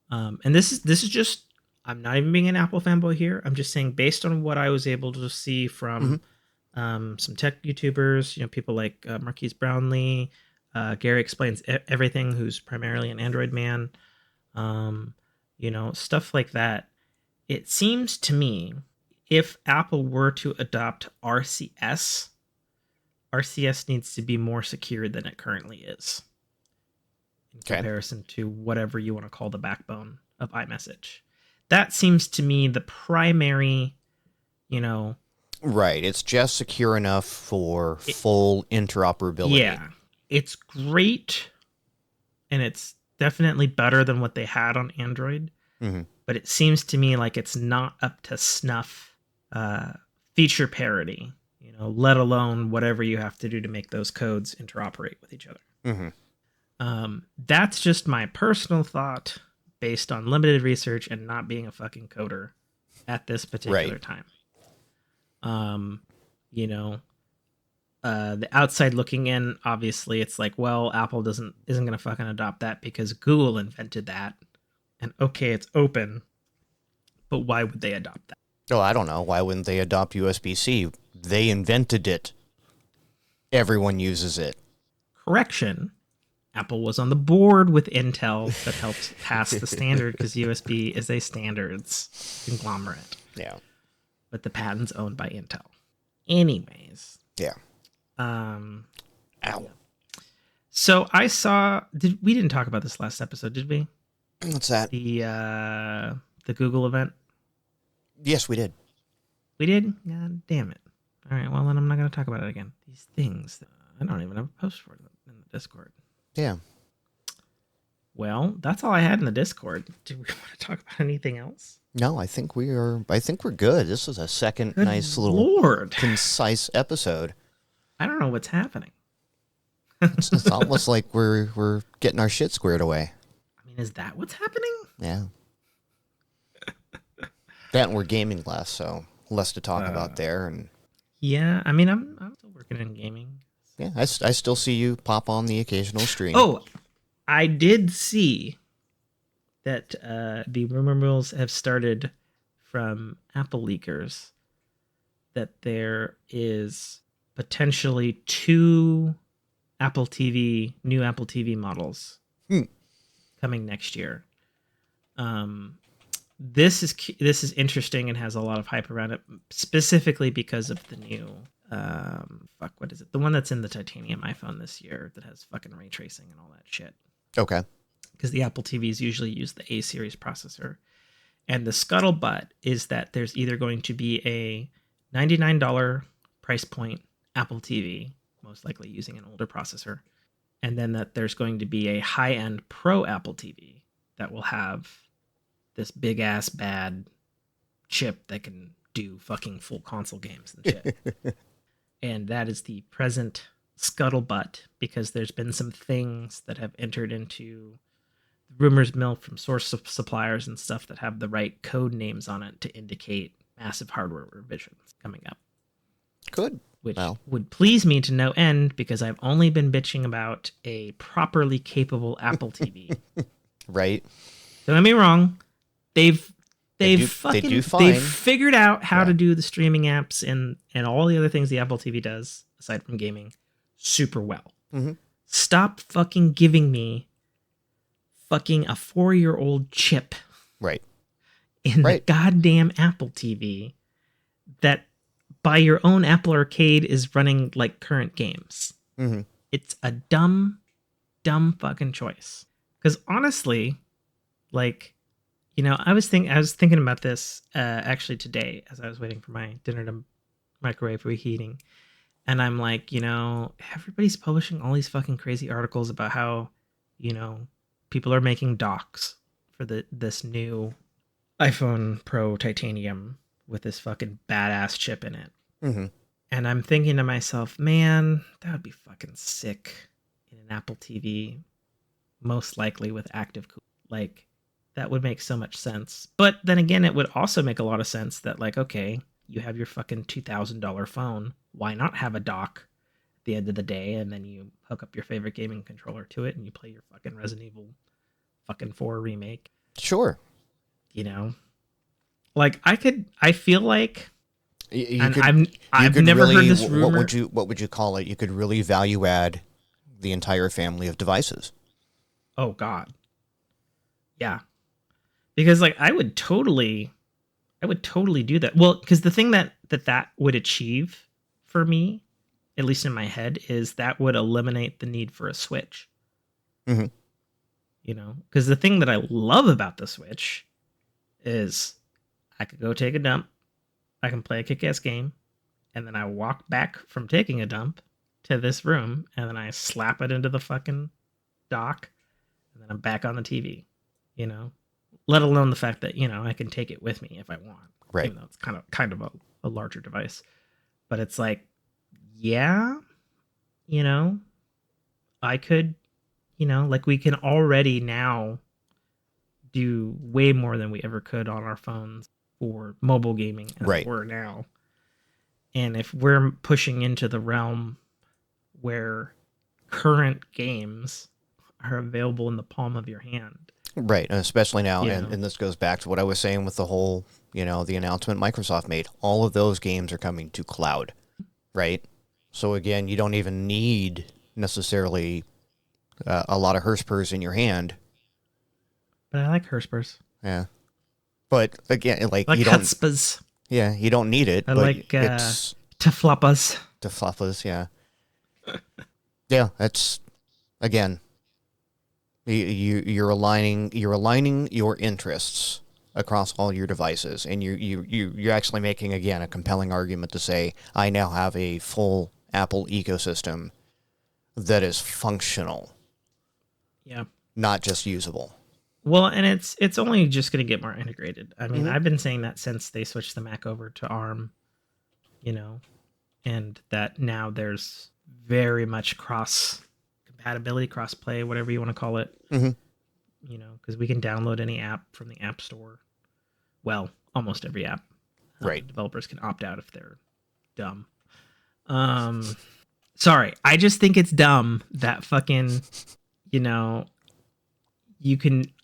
and this is just, I'm not even being an Apple fanboy here. I'm just saying based on what I was able to see from some tech YouTubers, people like Marquise Brownlee, Gary Explains Everything, who's primarily an Android man, stuff like that. It seems to me if Apple were to adopt RCS needs to be more secure than it currently is in comparison to whatever you want to call the backbone of iMessage. That seems to me the primary, Right, it's just secure enough for full interoperability. Yeah, it's great, and it's definitely better than what they had on Android. But it seems to me like it's not up to snuff feature parity, let alone whatever you have to do to make those codes interoperate with each other. That's just my personal thought based on limited research and not being a fucking coder at this particular time. The outside looking in, obviously it's like, well, Apple isn't going to fucking adopt that because Google invented that. And okay, it's open, but why would they adopt that? Oh, I don't know. Why wouldn't they adopt USB-C? They invented it. Everyone uses it. Correction. Apple was on the board with Intel that helped pass the standard because USB is a standards conglomerate. Yeah. But the patent's owned by Intel. Anyways. Yeah. Ow. So I saw, we didn't talk about this last episode, did we? What's that? The Google event. Yes, we did. We did? God damn it. All right, well, then I'm not going to talk about it again. These things, I don't even have a post for them in the Discord. Yeah. Well, that's all I had in the Discord. Do we want to talk about anything else? No, I think we're good. This is a second nice little concise episode. I don't know what's happening. It's almost like we're getting our shit squared away. I mean, is that what's happening? Yeah. That and we're gaming less, so less to talk about there. And Yeah, I mean, I'm still working in gaming. yeah, I still see you pop on the occasional stream. Oh, I did see that the rumor mills have started from Apple leakers that there is potentially two new Apple TV models coming next year. This is interesting and has a lot of hype around it, specifically because of the new what is it? The one that's in the titanium iPhone this year that has fucking ray tracing and all that shit. Okay. Because the Apple TVs usually use the A series processor. And the scuttlebutt is that there's either going to be a $99 price point Apple TV, most likely using an older processor, and then that there's going to be a high-end Pro Apple TV that will have this big-ass bad chip that can do fucking full console games and shit. And that is the present scuttlebutt, because there's been some things that have entered into rumors mill from source suppliers and stuff that have the right code names on it to indicate massive hardware revisions coming up. Good. Which would please me to no end, because I've only been bitching about a properly capable Apple TV. Right. Don't get me wrong. They've figured out how to do the streaming apps and all the other things the Apple TV does, aside from gaming, super well. Mm-hmm. Stop fucking giving me fucking a 4-year-old chip in the goddamn Apple TV that by your own Apple Arcade is running like current games. Mm-hmm. It's a dumb fucking choice. Because honestly, like, you know, I was thinking about this actually today as I was waiting for my dinner to microwave reheating. And I'm like, you know, everybody's publishing all these fucking crazy articles about how, you know, people are making docks for this new iPhone Pro titanium with this fucking badass chip in it. Mm-hmm. And I'm thinking to myself, man, that would be fucking sick in an Apple TV, most likely with active cooling. Like, that would make so much sense. But then again, it would also make a lot of sense that, like, okay, you have your fucking $2,000 phone. Why not have a dock at the end of the day, and then you hook up your favorite gaming controller to it and you play your fucking Resident Evil fucking 4 remake? Sure. You know? Like, I feel like I've never really, heard this rumor. What would you call it? You could really value add the entire family of devices. Oh God. Yeah. Because like I would totally do that. Well, because the thing that would achieve for me, at least in my head, is that would eliminate the need for a Switch. Mm-hmm. You know, because the thing that I love about the Switch is I could go take a dump, I can play a kick-ass game, and then I walk back from taking a dump to this room, and then I slap it into the fucking dock, and then I'm back on the TV. You know, let alone the fact that, you know, I can take it with me if I want. Right. Even though it's kind of a larger device. But it's like, yeah, you know, I could, you know, like we can already now do way more than we ever could on our phones for mobile gaming as we're now. And if we're pushing into the realm where current games are available in the palm of your hand. Right, and especially now, You and know. this goes back to what I was saying with the whole, you know, the announcement Microsoft made. All of those games are coming to cloud, right? So again, you don't even need necessarily a lot of Herspers in your hand. But I like Herspers. Yeah, but again, like I like you don't. Chutzpahs. Yeah, you don't need it. I but like it's Tefloppas. Tefloppas, yeah. Yeah, that's again. You're aligning your interests across all your devices, and you're actually making, again, a compelling argument to say I now have a full Apple ecosystem that is functional, Yeah. not just usable. Well, and it's only just going to get more integrated. I mean, I've been saying that since they switched the Mac over to ARM, you know, and that now there's very much cross compatibility, cross play, whatever you want to call it. Mm-hmm. You know, because we can download any app from the App Store. Well, almost every app. Right. Developers can opt out if they're dumb. Sorry, I just think it's dumb that fucking, you know,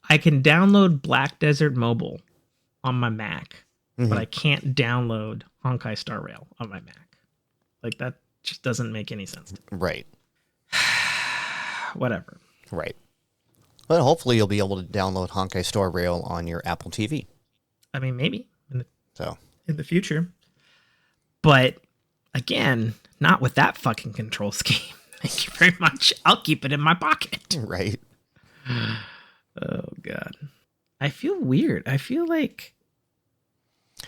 I can download Black Desert Mobile on my Mac, but I can't download Honkai Star Rail on my Mac. Like, that just doesn't make any sense to me. Right. Whatever. Right. But hopefully you'll be able to download Honkai Star Rail on your Apple TV. I mean, maybe in the future. But again, not with that fucking control scheme. Thank you very much. I'll keep it in my pocket. Right. Oh, God. I feel weird. I feel like...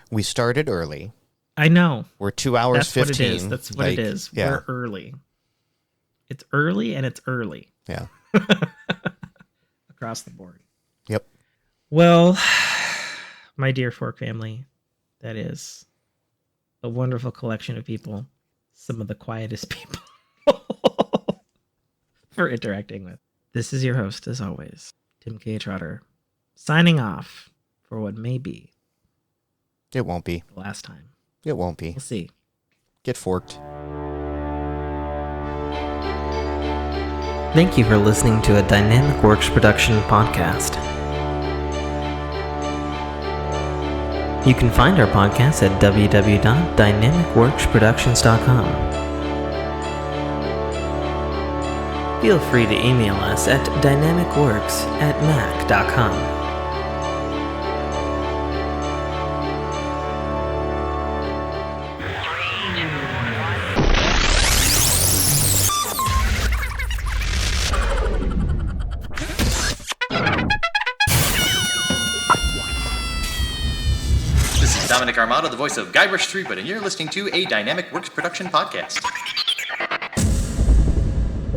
We started early. I know. We're 2 hours, 15. What it is. That's what it is. Yeah. We're early. It's early and it's early. Yeah. Across the board. Yep. Well, my dear Fork family, that is a wonderful collection of people. Some of the quietest people for interacting with. This is your host, as always, Tim K. Trotter, signing off for what may be. It won't be. The last time. It won't be. We'll see. Get forked. Thank you for listening to a Dynamic Works production podcast. You can find our podcast at www.dynamicworksproductions.com. Feel free to email us at dynamicworks@mac.com. This is Dominic Armato, the voice of Guybrush Threepwood, and you're listening to a Dynamic Works production podcast.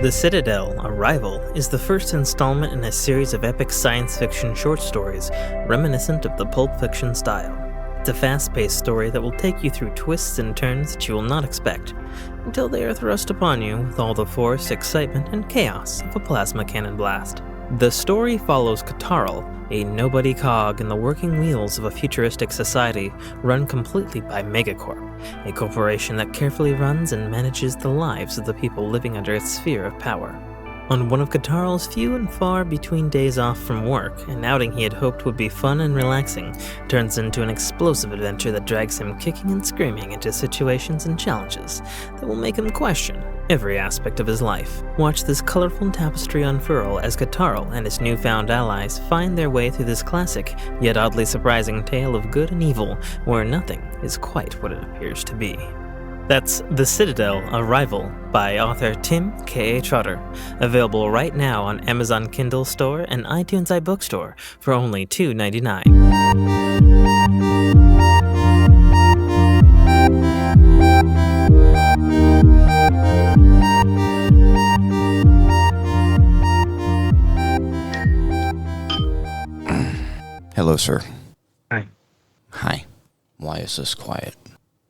The Citadel, Arrival, is the first installment in a series of epic science fiction short stories reminiscent of the Pulp Fiction style. It's a fast-paced story that will take you through twists and turns that you will not expect, until they are thrust upon you with all the force, excitement, and chaos of a plasma cannon blast. The story follows Katarl, a nobody cog in the working wheels of a futuristic society run completely by Megacorp, a corporation that carefully runs and manages the lives of the people living under its sphere of power. On one of Katarl's few and far between days off from work, an outing he had hoped would be fun and relaxing turns into an explosive adventure that drags him kicking and screaming into situations and challenges that will make him question every aspect of his life. Watch this colorful tapestry unfurl as Katarl and his newfound allies find their way through this classic, yet oddly surprising tale of good and evil, where nothing is quite what it appears to be. That's The Citadel, Arrival by author Tim K. Trotter, available right now on Amazon Kindle Store and iTunes iBookstore for only $2.99. Hello, sir. Hi. Hi. Why is this quiet?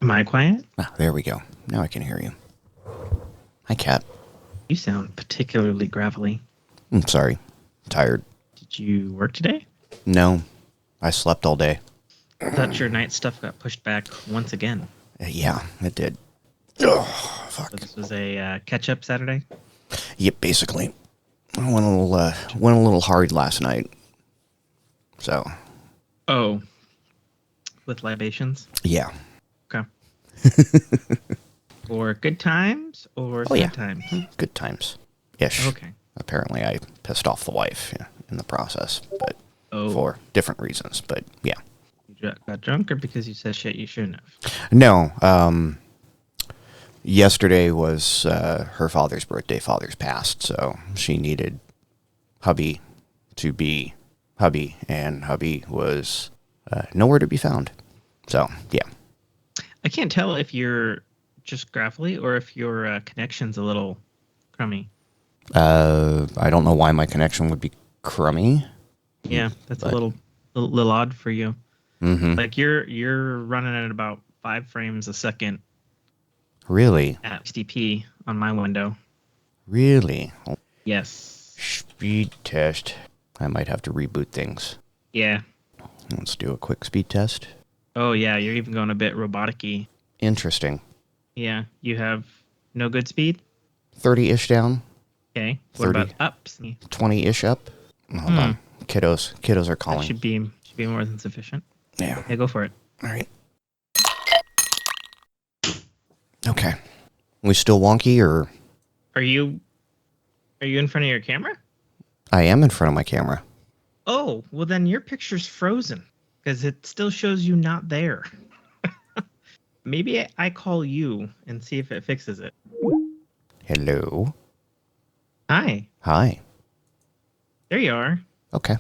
Am I quiet? Ah, there we go. Now I can hear you. Hi, cat. You sound particularly gravelly. I'm sorry. Tired. Did you work today? No. I slept all day. I thought your night stuff got pushed back once again. Yeah, it did. Oh, fuck. So this was a catch-up Saturday? Yep, basically. I went a little hard last night. So. Oh. With libations? Yeah. Okay. Or good times or sad times? Good times. Ish. Okay. Apparently I pissed off the wife in the process, but Oh. for different reasons, but yeah. You got drunk or because you said shit you shouldn't have? No, yesterday was her father's birthday. Father's passed, so she needed hubby to be hubby, and hubby was nowhere to be found. So, yeah. I can't tell if you're just gravelly or if your connection's a little crummy. I don't know why my connection would be crummy. Yeah, that's a little odd for you. Mm-hmm. Like you're running at about 5 frames a second Really? at 60p on my window. Really? Yes. Speed test. I might have to reboot things. Yeah. Let's do a quick speed test. Oh yeah, you're even going a bit robotic-y. Interesting. Yeah, you have no good speed. 30-ish down, Okay. What 30, about ups? 20-ish up. Hold on. Kiddos are That calling. should be more than sufficient. Yeah. Yeah, go for it. All right. Okay. We still wonky, or Are you in front of your camera? I am in front of my camera. Oh, well then your picture's frozen because it still shows you not there. Maybe I call you and see if it fixes it. Hello. Hi, Hi. there you are. Okay.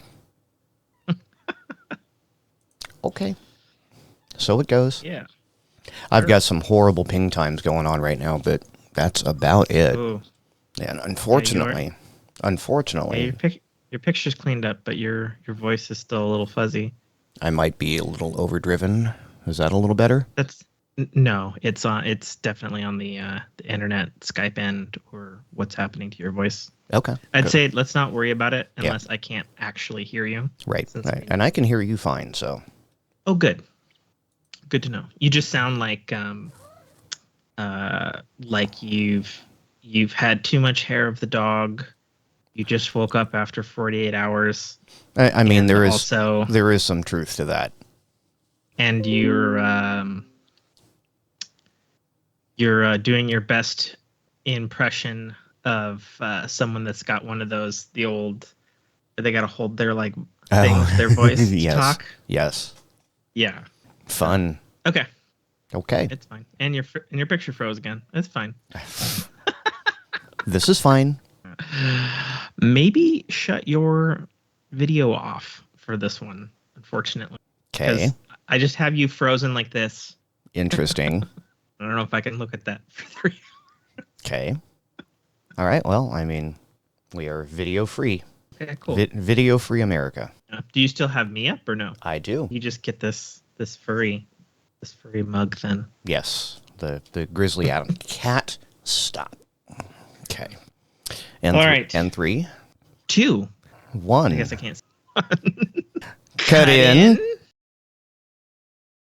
Okay. So it goes. Yeah. I've got some horrible ping times going on right now, but that's about it. Oh, And yeah, unfortunately, your picture's cleaned up, but your voice is still a little fuzzy. I might be a little overdriven. Is that a little better? No, it's on. It's definitely on the internet, Skype end, or what's happening to your voice. Okay. I'd good. say let's not worry about it unless I can't actually hear you. Right. And I can hear you fine, so. Oh, good. Good to know. You just sound like you've had too much hair of the dog. You just woke up after 48 hours. I mean, And there also, is some truth to that. and you're doing your best impression of someone that's got one of those, the old, they got to hold their like things, their voice to Yes. talk. Yes. Yeah. Fun. Okay. Okay. It's fine. And your picture froze again. It's fine. This is fine. Maybe shut your video off for this one, unfortunately. Okay. 'Cause I just have you frozen like this. Interesting. I don't know if I can look at that for 3 Okay. All right. Well, I mean, we are video free. Okay, cool. Video free America. Do you still have me up or no? I do. You just get this furry mug then. Yes. The Grizzly Adam cat. Stop. Okay. And All right. And 3. 2. 1. I guess I can't. Cut in.